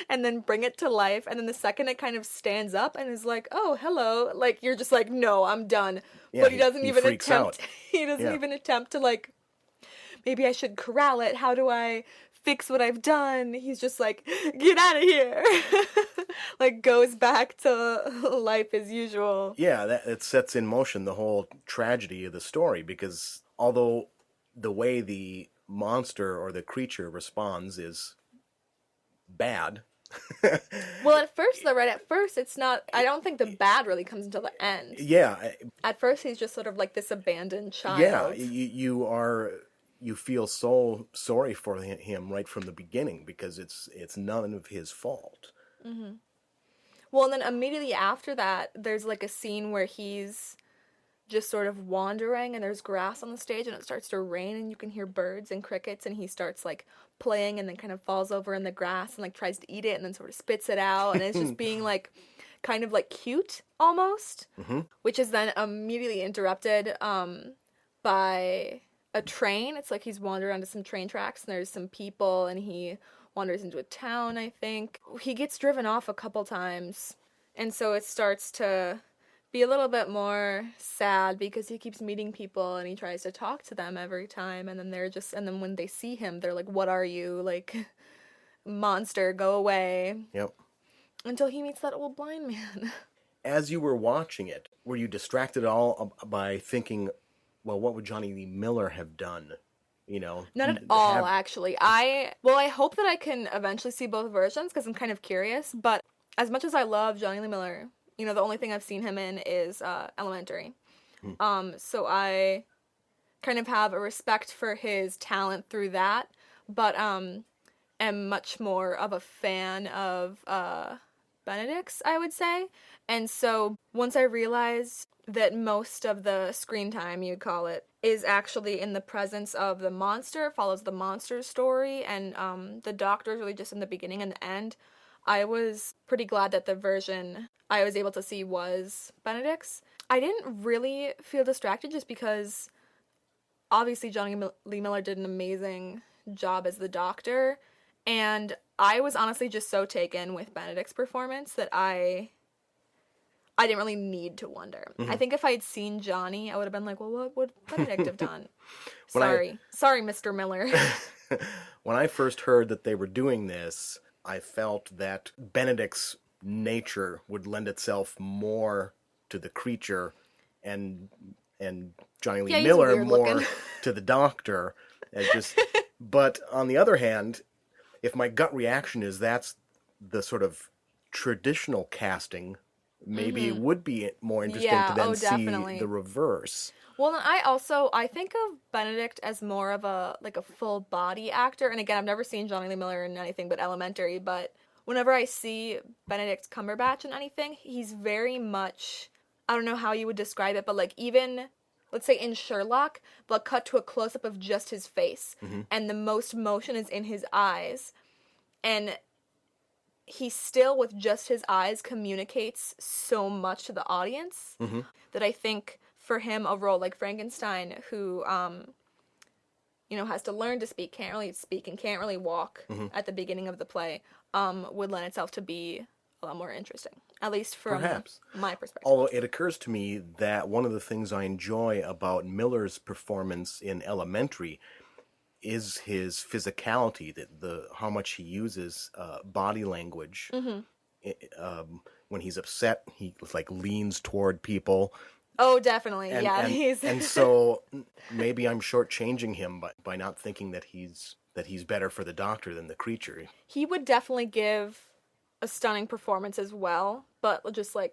and then bring it to life, and then the second it kind of stands up and is like, oh, hello, like you're just like, no, I'm done. Yeah, but he doesn't even freaks attempt. out. He doesn't even attempt to like, maybe I should corral it. How do I fix what I've done? He's just like, get out of here. Like goes back to life as usual. Yeah, it sets in motion the whole tragedy of the story, because although the way the monster or the creature responds is bad. Well, at first, though, right? At first, it's not, I don't think the bad really comes until the end. Yeah. At first, he's just sort of like this abandoned child. Yeah, you feel so sorry for him right from the beginning, because it's none of his fault. Mm-hmm. Well, and then immediately after that, there's like a scene where he's just sort of wandering, and there's grass on the stage, and it starts to rain, and you can hear birds and crickets, and he starts like playing, and then kind of falls over in the grass and like tries to eat it, and then sort of spits it out, and it's just being like kind of like cute almost, which is then immediately interrupted by a train. It's like he's wandering onto some train tracks, and there's some people, and he wanders into a town, I think. He gets driven off a couple times, and so it starts to be a little bit more sad because he keeps meeting people and he tries to talk to them every time, and then when they see him, they're like, what are you? Like, monster, go away. Yep. Until he meets that old blind man. As you were watching it, were you distracted at all by thinking, well, what would Jonny Lee Miller have done? Not at all, actually. I hope that I can eventually see both versions because I'm kind of curious, but as much as I love Jonny Lee Miller, the only thing I've seen him in is Elementary. So I kind of have a respect for his talent through that, but am much more of a fan of Benedict's, I would say. And so once I realized that most of the screen time, you'd call it, is actually in the presence of the monster, follows the monster's story, and the doctor is really just in the beginning and the end, I was pretty glad that the version I was able to see was Benedict's. I didn't really feel distracted just because obviously Jonny Lee Miller did an amazing job as the doctor, and I was honestly just so taken with Benedict's performance that I I didn't really need to wonder. I think if I had seen Jonny, I would have been like, well, what would Benedict have done? Sorry, Mr. Miller. When I first heard that they were doing this, I felt that Benedict's nature would lend itself more to the creature and Jonny Lee Miller more to the Doctor. But on the other hand, if my gut reaction is that's the sort of traditional casting, maybe it would be more interesting to then see the reverse. Well, and I think of Benedict as more of a full body actor. And again, I've never seen Jonny Lee Miller in anything but Elementary, but whenever I see Benedict Cumberbatch in anything, he's very much, I don't know how you would describe it, but like even, let's say in Sherlock, they'll cut to a close-up of just his face, and the most motion is in his eyes, and he still, with just his eyes, communicates so much to the audience that I think for him, a role like Frankenstein, who, has to learn to speak, can't really speak, and can't really walk at the beginning of the play, would lend itself to be a lot more interesting, at least from my perspective. Although it occurs to me that one of the things I enjoy about Miller's performance in Elementary is his physicality, how much he uses body language. When he's upset, he leans toward people. Oh, definitely. And so maybe I'm shortchanging him by not thinking that he's better for the Doctor than the creature. He would definitely give a stunning performance as well, but just I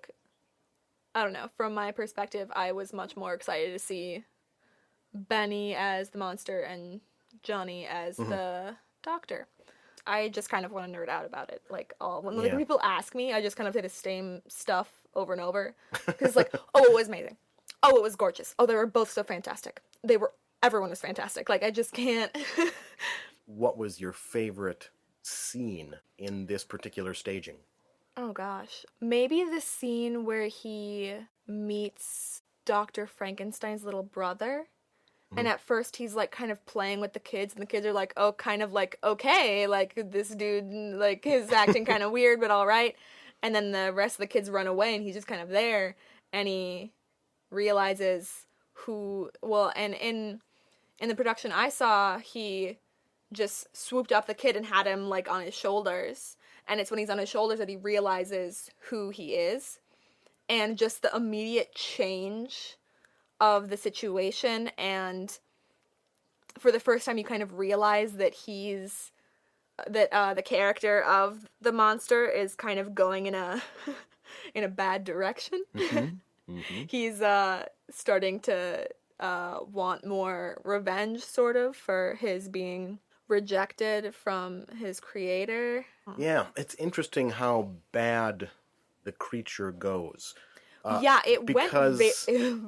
don't know, from my perspective, I was much more excited to see Benny as the monster and Jonny as the Doctor. I just kind of want to nerd out about it. When people ask me, I just kind of say the same stuff over and over. Because oh, it was amazing. Oh, it was gorgeous. Oh, they were both so fantastic. Everyone was fantastic. I just can't. What was your favorite scene in this particular staging? Oh, gosh. Maybe the scene where he meets Dr. Frankenstein's little brother. And at first he's kind of playing with the kids, and the kids are okay, this dude, his acting kind of weird, but all right. And then the rest of the kids run away, and he's just kind of there, and he realizes and in the production I saw, he just swooped up the kid and had him on his shoulders, and it's when he's on his shoulders that he realizes who he is, and just the immediate change of the situation, and for the first time you kind of realize that the character of the monster is kind of going in a in a bad direction. He's starting to want more revenge, sort of, for his being rejected from his creator. Yeah, it's interesting how bad the creature goes. It went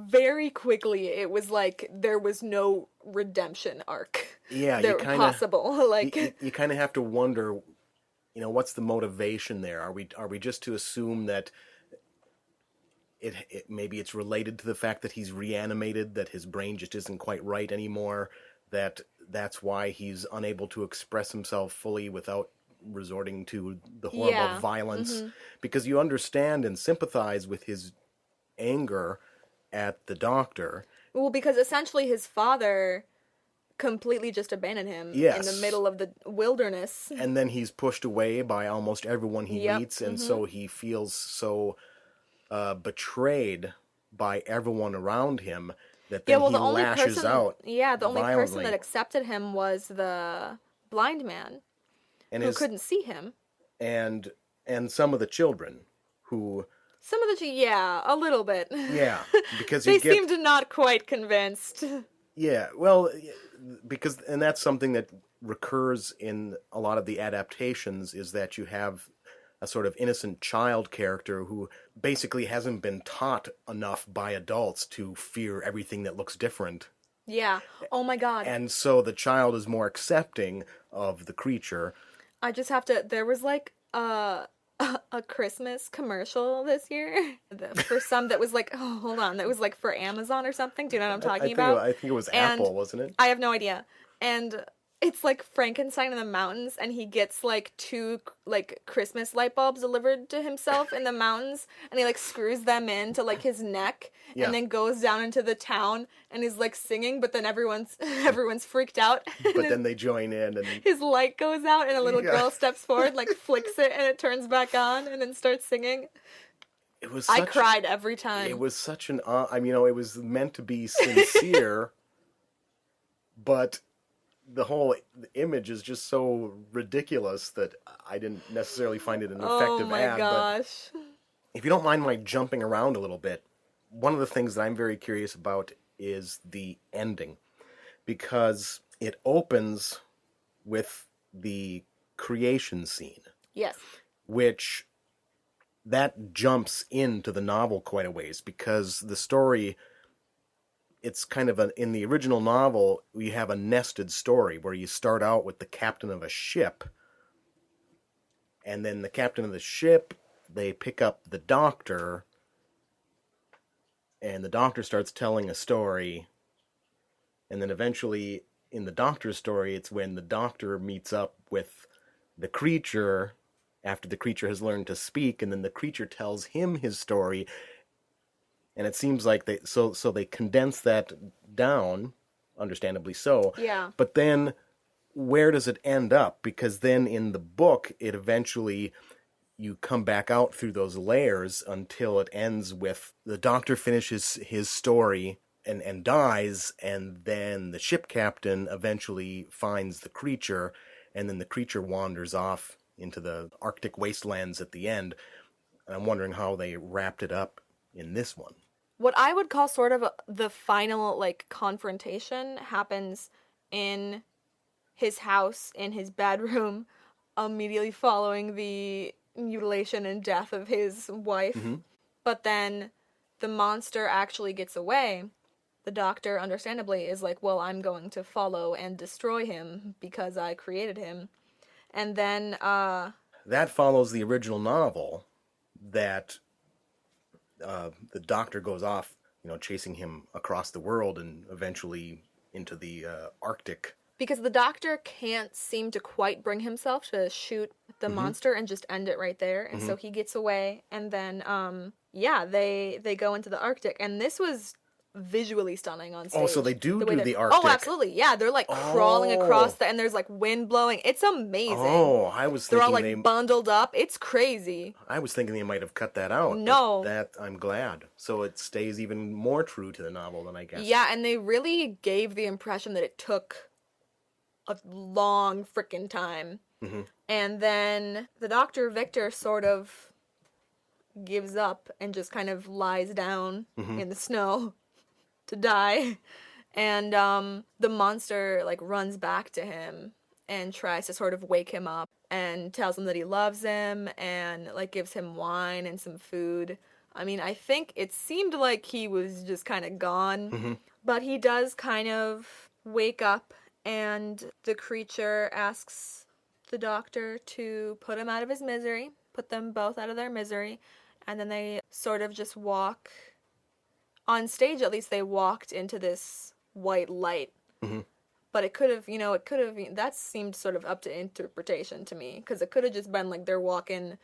very quickly. It was there was no redemption arc. Yeah, possible. You kind of have to wonder, what's the motivation there? Are we just to assume that it maybe it's related to the fact that he's reanimated, that his brain just isn't quite right anymore, that's why he's unable to express himself fully without resorting to the horrible violence? Because you understand and sympathize with his anger at the Doctor. Well, because essentially his father completely just abandoned him in the middle of the wilderness. And then he's pushed away by almost everyone he meets, and so he feels so betrayed by everyone around him that then he lashes out. Yeah, the only person that accepted him was the blind man who couldn't see him. And some of the children who... a little bit. Yeah, because they seemed not quite convinced. Yeah, well, and that's something that recurs in a lot of the adaptations, is that you have a sort of innocent child character who basically hasn't been taught enough by adults to fear everything that looks different. Yeah. Oh my God. And so the child is more accepting of the creature. I just have to... There was a Christmas commercial this year for some that was that was for Amazon or something. Do you know what I'm talking about? I think it was Apple, wasn't it? I have no idea. And it's like Frankenstein in the mountains, and he gets like 2 like Christmas light bulbs delivered to himself in the mountains, and he like screws them into like his neck, Yeah. and then goes down into the town, and he's like singing, but then everyone's freaked out. But then they join in, and his light goes out, and a little Yeah. girl steps forward, like flicks it, and it turns back on, and then starts singing. it was. I cried every time. It was such an. I mean, it was meant to be sincere, but the whole image is just so ridiculous that I didn't necessarily find it an effective Oh my ad. gosh. But if you don't mind my jumping around a little bit, one of the things that I'm very curious about is the ending, because it opens with the creation scene, Yes. which that jumps into the novel quite a ways, because the story, it's kind of in the original novel, we have a nested story where you start out with the captain of a ship, and then the captain of the ship, they pick up the doctor, and the doctor starts telling a story, and then eventually in the doctor's story, it's when the doctor meets up with the creature after the creature has learned to speak, and then the creature tells him his story, and it seems like they condense that down, understandably so. Yeah. But then where does it end up? Because then in the book, it eventually, you come back out through those layers until it ends with the doctor finishes his story and dies, and then the ship captain eventually finds the creature, and then the creature wanders off into the Arctic wastelands at the end. And I'm wondering how they wrapped it up in this one. What I would call sort of the final, like, confrontation happens in his house, in his bedroom, immediately following the mutilation and death of his wife. Mm-hmm. But then the monster actually gets away. The doctor, understandably, is like, well, I'm going to follow and destroy him because I created him. And then, that follows the original novel that the doctor goes off, chasing him across the world and eventually into the Arctic. because the doctor can't seem to quite bring himself to shoot the monster and just end it right there. And so he gets away, and then, they go into the Arctic. And this was visually stunning on stage. Oh, so they do way the Arctic. Oh, absolutely. Yeah, they're like crawling across and there's like wind blowing. It's amazing. Oh, I was They're thinking all like bundled up. It's crazy. I was thinking they might have cut that out. No. That I'm glad. So it stays even more true to the novel than I guess. Yeah, and they really gave the impression that it took a long frickin' time. Mm-hmm. And then the Dr. Victor sort of gives up and just kind of lies down in the snow to die. And the monster like runs back to him and tries to sort of wake him up and tells him that he loves him and like gives him wine and some food. I mean, I think it seemed like he was just kind of gone, but he does kind of wake up, and the creature asks the doctor to put him out of his misery, put them both out of their misery, and then they sort of just walk. On stage, at least, they walked into this white light. But it could have, that seemed sort of up to interpretation to me, because it could have just been like they're walking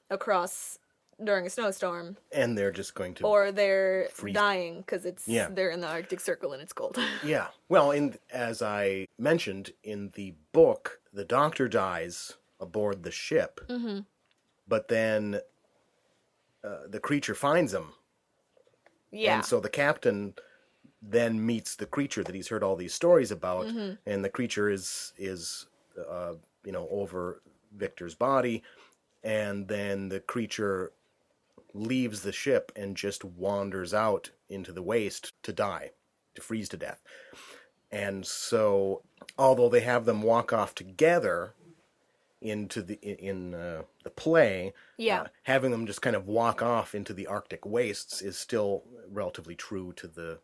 across during a snowstorm. And they're just going to... Or they're freeze. Dying, because they're in the Arctic Circle and it's cold. Yeah. Well, as I mentioned, in the book, the doctor dies aboard the ship. But then the creature finds him. Yeah. And so the captain then meets the creature that he's heard all these stories about, and the creature is over Victor's body, and then the creature leaves the ship and just wanders out into the waste to die, to freeze to death. And so, although they have them walk off together into the play, having them just kind of walk off into the Arctic wastes is still relatively true to the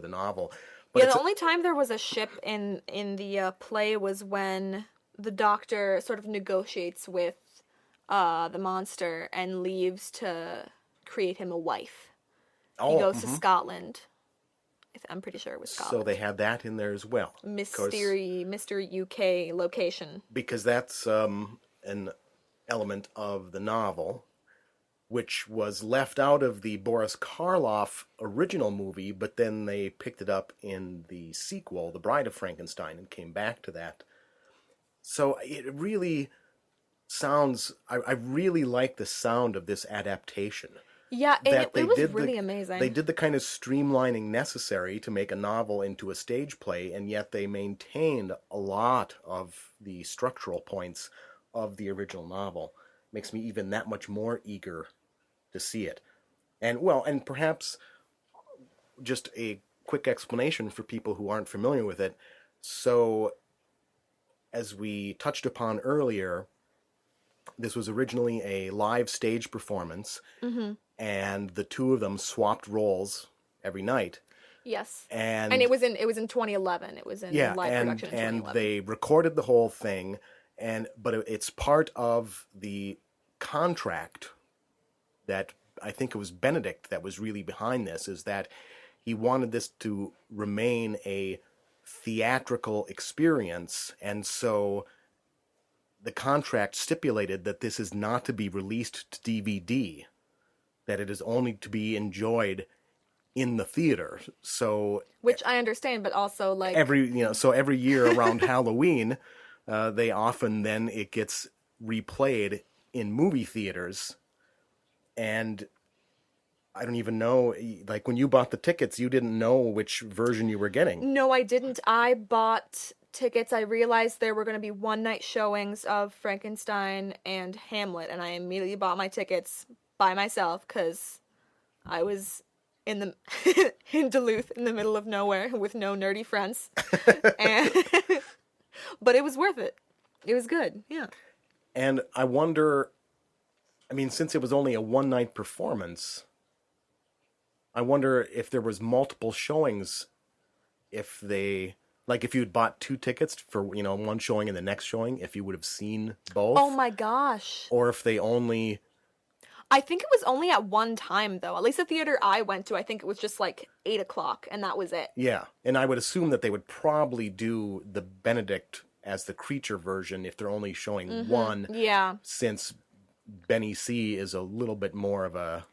novel. But the only time there was a ship in the play was when the doctor sort of negotiates with the monster and leaves to create him a wife. He goes to Scotland, I'm pretty sure it was So Scotland. they had that in there as well. Mystery UK location. Because that's an element of the novel, which was left out of the Boris Karloff original movie, but then they picked it up in the sequel, The Bride of Frankenstein, and came back to that. So it really sounds... I really like the sound of this adaptation. Yeah, and That it was really amazing. They did the kind of streamlining necessary to make a novel into a stage play, and yet they maintained a lot of the structural points of the original novel. Makes me even that much more eager to see it. And perhaps just a quick explanation for people who aren't familiar with it. So, as we touched upon earlier, this was originally a live stage performance, and the two of them swapped roles every night. Yes. And it was in 2011. It was in live production in 2011. And they recorded the whole thing, but it's part of the contract that I think it was Benedict that was really behind this, is that he wanted this to remain a theatrical experience, and so the contract stipulated that this is not to be released to DVD, that it is only to be enjoyed in the theater. So, which I understand, but also like every year around Halloween, they often then it gets replayed in movie theaters, and I don't even know, like when you bought the tickets, you didn't know which version you were getting. No, I didn't. I bought tickets. I realized there were going to be one-night showings of Frankenstein and Hamlet, and I immediately bought my tickets by myself because I was in Duluth in the middle of nowhere with no nerdy friends. But it was worth it. It was good. Yeah. And I wonder, I mean, since it was only a one-night performance, I wonder if there was multiple showings, if you'd bought 2 tickets for, one showing and the next showing, if you would have seen both. Oh my gosh. Or if they only... I think it was only at one time, though. At least the theater I went to, I think it was just like 8 o'clock, and that was it. Yeah, and I would assume that they would probably do the Benedict as the creature version if they're only showing one. Yeah. Since Benny C is a little bit more of a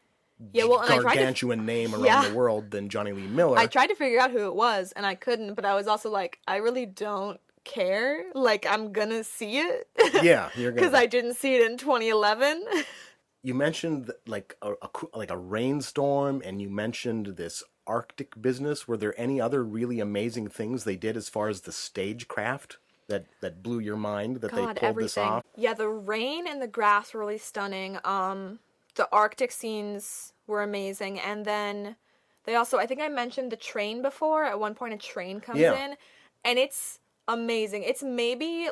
gargantuan name around the world than Jonny Lee Miller. I tried to figure out who it was, and I couldn't, but I was also like, I really don't care. Like, I'm gonna see it. Yeah, you're gonna. Because I didn't see it in 2011. You mentioned like a rainstorm, and you mentioned this Arctic business. Were there any other really amazing things they did as far as the stagecraft that blew your mind that they pulled this off? Yeah, the rain and the grass were really stunning. The Arctic scenes were amazing, and then they also, I think I mentioned the train before. At one point, a train comes in, and it's amazing. It's maybe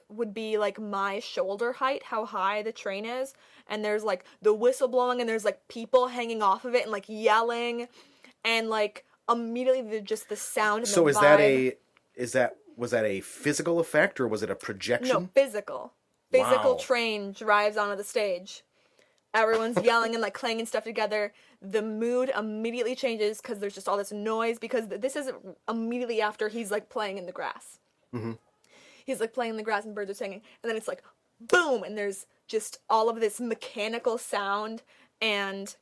would be like my shoulder height, how high the train is, and there's like the whistle blowing, and there's like people hanging off of it and like yelling, and like immediately the sound and the vibe. Was that a physical effect or was it a projection? No, physical. Physical train drives onto the stage. Everyone's yelling and like clanging stuff together. The mood immediately changes because there's just all this noise, because this is immediately after he's like playing in the grass. Mm-hmm. He's like playing in the grass and birds are singing, and then it's like boom, and there's just all of this mechanical sound, and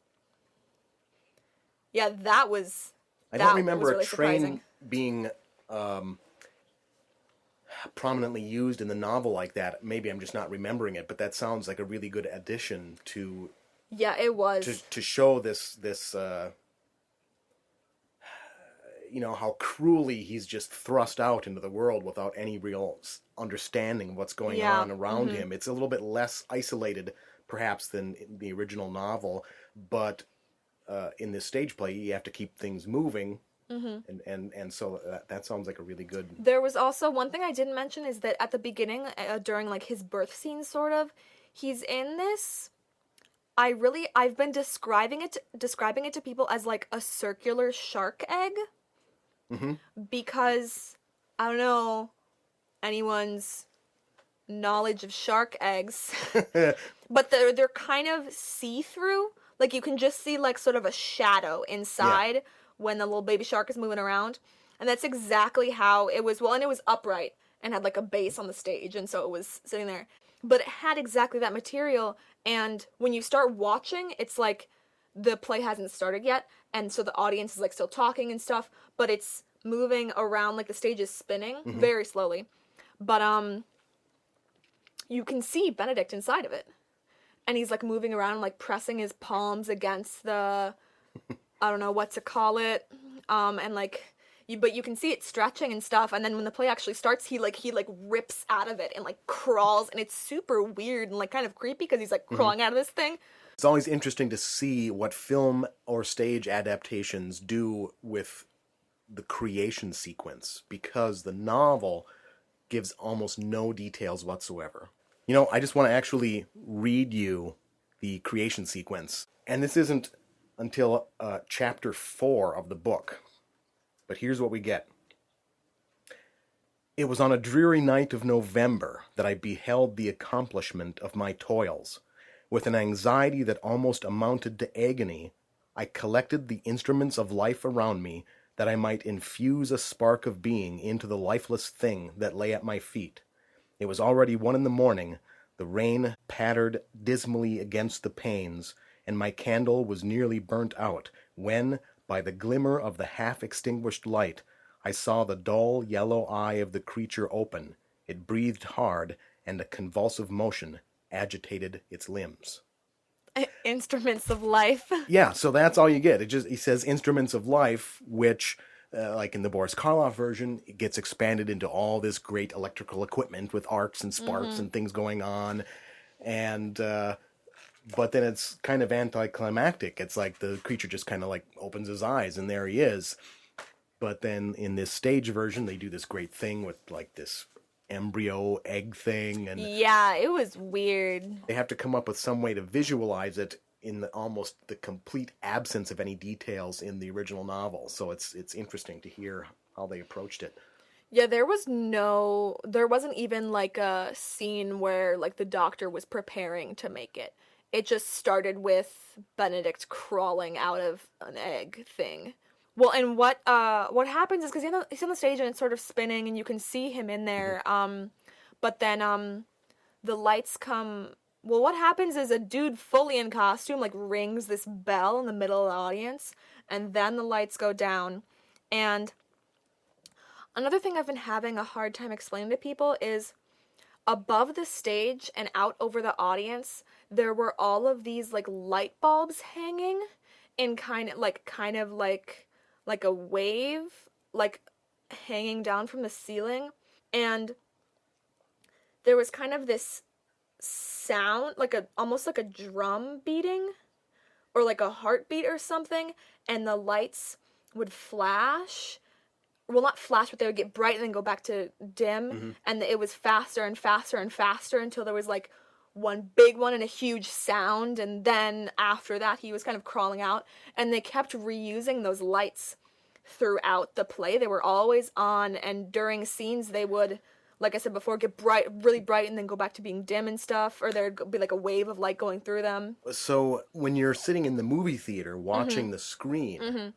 yeah, that was. I don't remember really a train surprising. being prominently used in the novel like that. Maybe I'm just not remembering it, but that sounds like a really good addition to. Yeah, it was to show this how cruelly he's just thrust out into the world without any real understanding of what's going on around him. It's a little bit less isolated, perhaps, than in the original novel, but in this stage play, you have to keep things moving. Mm-hmm. And so that sounds like a really good... There was also one thing I didn't mention is that at the beginning, during like his birth scene, sort of, he's in this... I've been describing it to people as like a circular shark egg. Mm-hmm. Because I don't know anyone's knowledge of shark eggs, but they're kind of see-through. Like you can just see like sort of a shadow inside. when the little baby shark is moving around. And that's exactly how it was. Well, and it was upright and had like a base on the stage, and so it was sitting there. But it had exactly that material, and when you start watching, it's like the play hasn't started yet, and so the audience is like still talking and stuff, but it's moving around, like the stage is spinning very slowly. But you can see Benedict inside of it. And he's like moving around, like pressing his palms against the, I don't know what to call it. And like, but you can see it stretching and stuff. And then when the play actually starts, he rips out of it and like crawls. And it's super weird and like kind of creepy because he's like crawling out of this thing. It's always interesting to see what film or stage adaptations do with the creation sequence, because the novel gives almost no details whatsoever. You know, I just want to actually read you the creation sequence. And this isn't until chapter 4 of the book. But here's what we get. It was on a dreary night of November that I beheld the accomplishment of my toils. With an anxiety that almost amounted to agony, I collected the instruments of life around me that I might infuse a spark of being into the lifeless thing that lay at my feet. It was already 1 a.m, the rain pattered dismally against the panes, and my candle was nearly burnt out, when, by the glimmer of the half-extinguished light, I saw the dull yellow eye of the creature open. It breathed hard, and a convulsive motion agitated its limbs. Instruments of life. Yeah, so that's all you get. He says instruments of life, which, like in the Boris Karloff version, it gets expanded into all this great electrical equipment with arcs and sparks and things going on. And, but then it's kind of anticlimactic. It's like the creature just kind of like opens his eyes and there he is. But then in this stage version, they do this great thing with like this embryo egg thing, and yeah, it was weird. They have to come up with some way to visualize it in almost the complete absence of any details in the original novel. So it's interesting to hear how they approached it. Yeah, there wasn't even like a scene where like the doctor was preparing to make it. It just started with Benedict crawling out of an egg thing. Well, and what happens is, because he's on the stage and it's sort of spinning and you can see him in there, but then the lights come. Well, what happens is a dude fully in costume like rings this bell in the middle of the audience, and then the lights go down. And another thing I've been having a hard time explaining to people is above the stage and out over the audience, there were all of these like light bulbs hanging in kind of like a wave, like hanging down from the ceiling, and there was kind of this sound, like almost like a drum beating, or like a heartbeat or something, and the lights would flash. Well, not flash, but they would get bright and then go back to dim, and it was faster and faster and faster until there was like one big one and a huge sound, and then after that he was kind of crawling out, and they kept reusing those lights throughout the play. They were always on, and during scenes they would, like I said before, get bright, really bright, and then go back to being dim and stuff, or there'd be like a wave of light going through them. So when you're sitting in the movie theater watching the screen,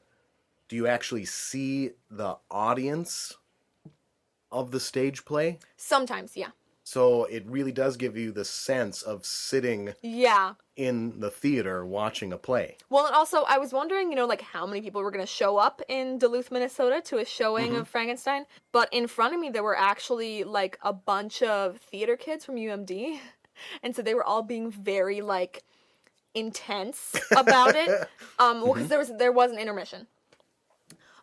do you actually see the audience of the stage play? Sometimes, yeah. So it really does give you the sense of sitting in the theater watching a play. Well, and also, I was wondering, like how many people were going to show up in Duluth, Minnesota to a showing of Frankenstein. But in front of me, there were actually, like, a bunch of theater kids from UMD. And so they were all being very, like, intense about it. Well, because there was an intermission.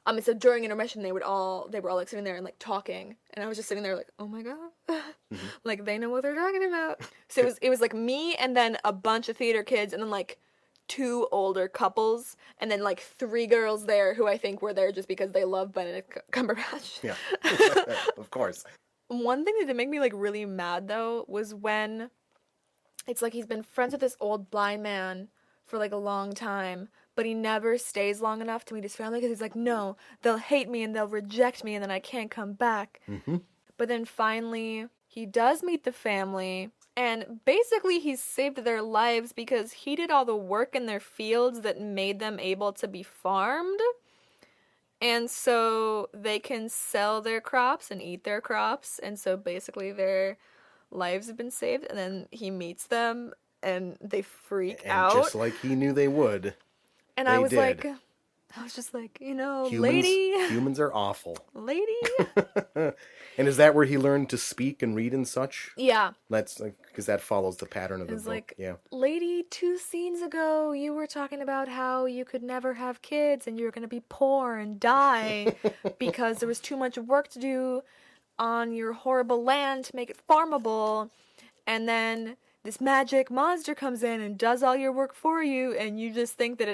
And so during intermission, they were all like sitting there and like talking, and I was just sitting there like, oh my god, like they know what they're talking about. So it was like me and then a bunch of theater kids, and then like 2 older couples, and then like 3 girls there who I think were there just because they love Benedict Cumberbatch. Yeah, of course. One thing that did make me like really mad though was when it's like he's been friends with this old blind man for like a long time, but he never stays long enough to meet his family because he's like, no, they'll hate me and they'll reject me and then I can't come back. But then finally, he does meet the family, and basically he's saved their lives because he did all the work in their fields that made them able to be farmed. And so they can sell their crops and eat their crops. And so basically their lives have been saved. And then he meets them and they freak out. Just like he knew they would. And they I was did. I was just like, you know, Humans are awful. Lady. And is that where he learned to speak and read and such? Yeah. That's because that follows the pattern of the book. Like, yeah. Lady, 2 scenes ago, you were talking about how you could never have kids and you were going to be poor and die because there was too much work to do on your horrible land to make it farmable. And then this magic monster comes in and does all your work for you, and you just think that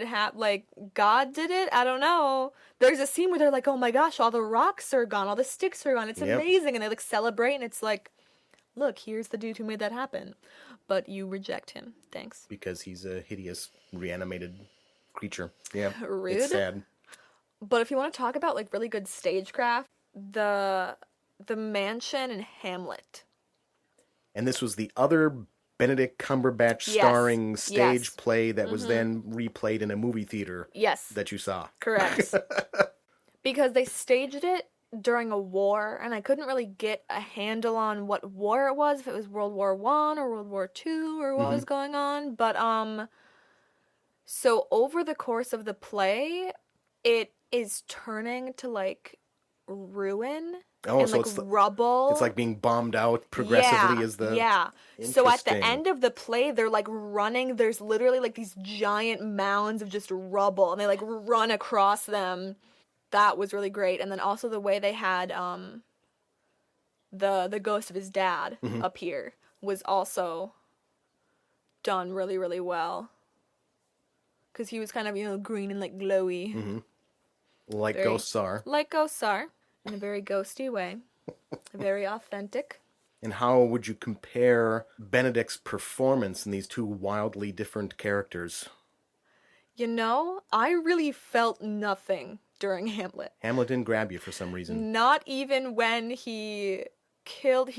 God did it? I don't know. There's a scene where they're like, oh my gosh, all the rocks are gone, all the sticks are gone, it's amazing, and they celebrate, and it's like, look, here's the dude who made that happen. But you reject him. Thanks. Because he's a hideous, reanimated creature. Yeah. Rude. It's sad. But if you want to talk about, really good stagecraft, the mansion in Hamlet. And this was the other Benedict Cumberbatch starring stage play that was then replayed in a movie theater. Yes. That you saw. Correct. Because they staged it during a war, and I couldn't really get a handle on what war it was, if it was World War I or World War II or what was going on. But so over the course of the play, it is turning to ruin. Oh, and so it's rubble. It's like being bombed out progressively as the... Yeah. So at the end of the play, they're running. There's literally these giant mounds of just rubble, and they run across them. That was really great. And then also the way they had the ghost of his dad appear was also done really, really well. Because he was kind of, green and glowy. Like ghosts are. Like ghosts are. In a very ghosty way. Very authentic. And how would you compare Benedict's performance in these 2 wildly different characters? I really felt nothing during Hamlet. Hamlet didn't grab you for some reason. Not even when he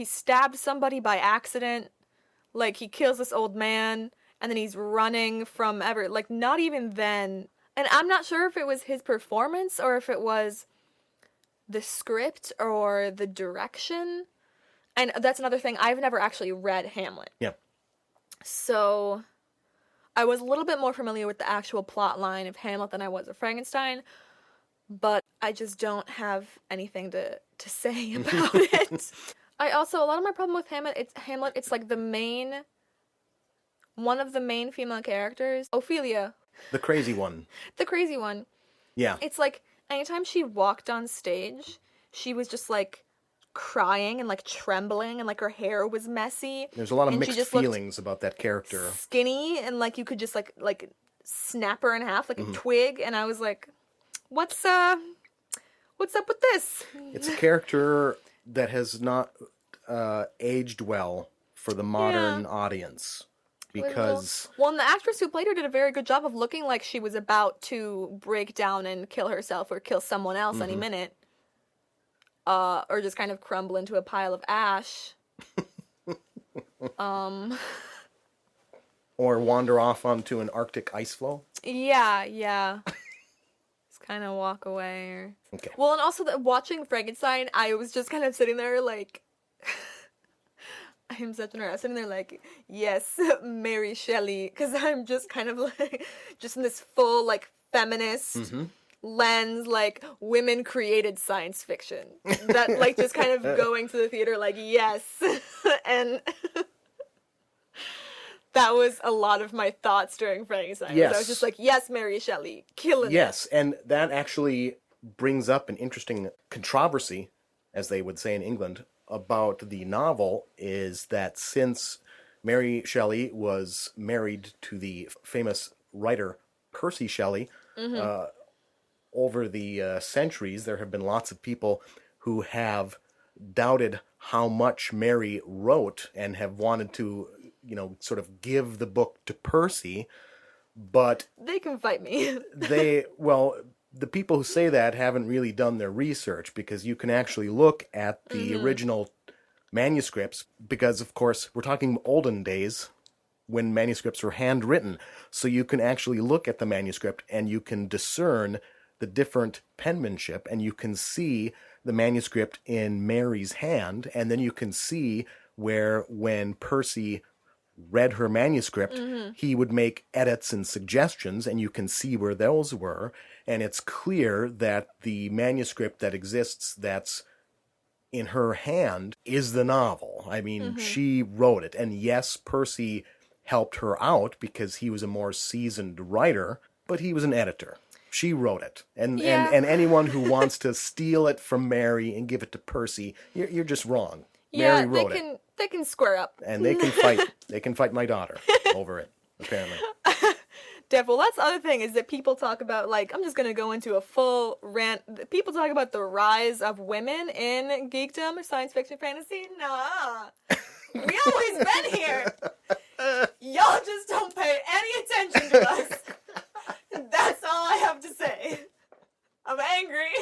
stabbed somebody by accident. He kills this old man, and then he's running from not even then. And I'm not sure if it was his performance or if it was the script or the direction. And that's another thing. I've never actually read Hamlet. Yeah. So I was a little bit more familiar with the actual plot line of Hamlet than I was of Frankenstein, but I just don't have anything to say about it. A lot of my problem with Hamlet, it's one of the main female characters, Ophelia. The crazy one. The crazy one. Yeah. It's anytime she walked on stage, she was just crying and trembling, and her hair was messy. There's a lot of mixed feelings about that character. Skinny, and you could just snap her in half like a twig, and I was like, what's up with this? It's a character that has not aged well for the modern audience. Because... Well, and the actress who played her did a very good job of looking like she was about to break down and kill herself or kill someone else any minute. Or just kind of crumble into a pile of ash. Or wander off onto an Arctic ice floe. Yeah. Just kind of walk away. Or... Okay. Well, and also watching Frankenstein, I was just kind of sitting there I'm such an nerd. Sitting there yes, Mary Shelley, because I'm just kind of just in this full feminist lens, women created science fiction. That just kind of going to the theater yes, and that was a lot of my thoughts during Frankenstein. Yes. I was just yes, Mary Shelley, killing it. Yes, and that actually brings up an interesting controversy, as they would say in England, about the novel, is that since Mary Shelley was married to the famous writer Percy Shelley, over the centuries, there have been lots of people who have doubted how much Mary wrote and have wanted to, sort of give the book to Percy, but... They can fight me. The people who say that haven't really done their research, because you can actually look at the original manuscripts, because, of course, we're talking olden days when manuscripts were handwritten. So you can actually look at the manuscript and you can discern the different penmanship, and you can see the manuscript in Mary's hand, and then you can see where when Percy read her manuscript, he would make edits and suggestions, and you can see where those were, and it's clear that the manuscript that exists that's in her hand is the novel. I mean, she wrote it, and yes, Percy helped her out because he was a more seasoned writer, but he was an editor. She wrote it, and anyone who wants to steal it from Mary and give it to Percy, you're just wrong. Yeah, Mary wrote it. They can square up. And they can fight. They can fight my daughter over it, apparently. Def, well, that's the other thing is that people talk about, like, I'm just going to go into a full rant. People talk about the rise of women in geekdom, science fiction, fantasy. Nah. We always been here. Y'all just don't pay any attention to us. That's all I have to say. I'm angry.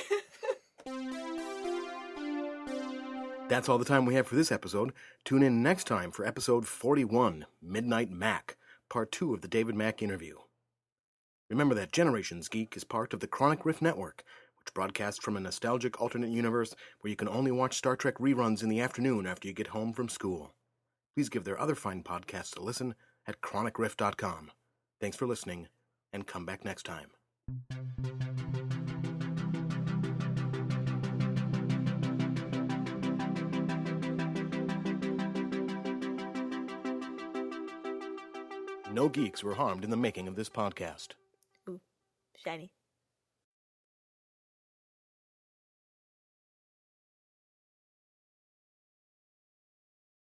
That's all the time we have for this episode. Tune in next time for episode 41, Midnight Mac, part 2 of the David Mack interview. Remember that Generations Geek is part of the Chronic Rift Network, which broadcasts from a nostalgic alternate universe where you can only watch Star Trek reruns in the afternoon after you get home from school. Please give their other fine podcasts a listen at chronicrift.com. Thanks for listening, and come back next time. No geeks were harmed in the making of this podcast. Ooh, shiny.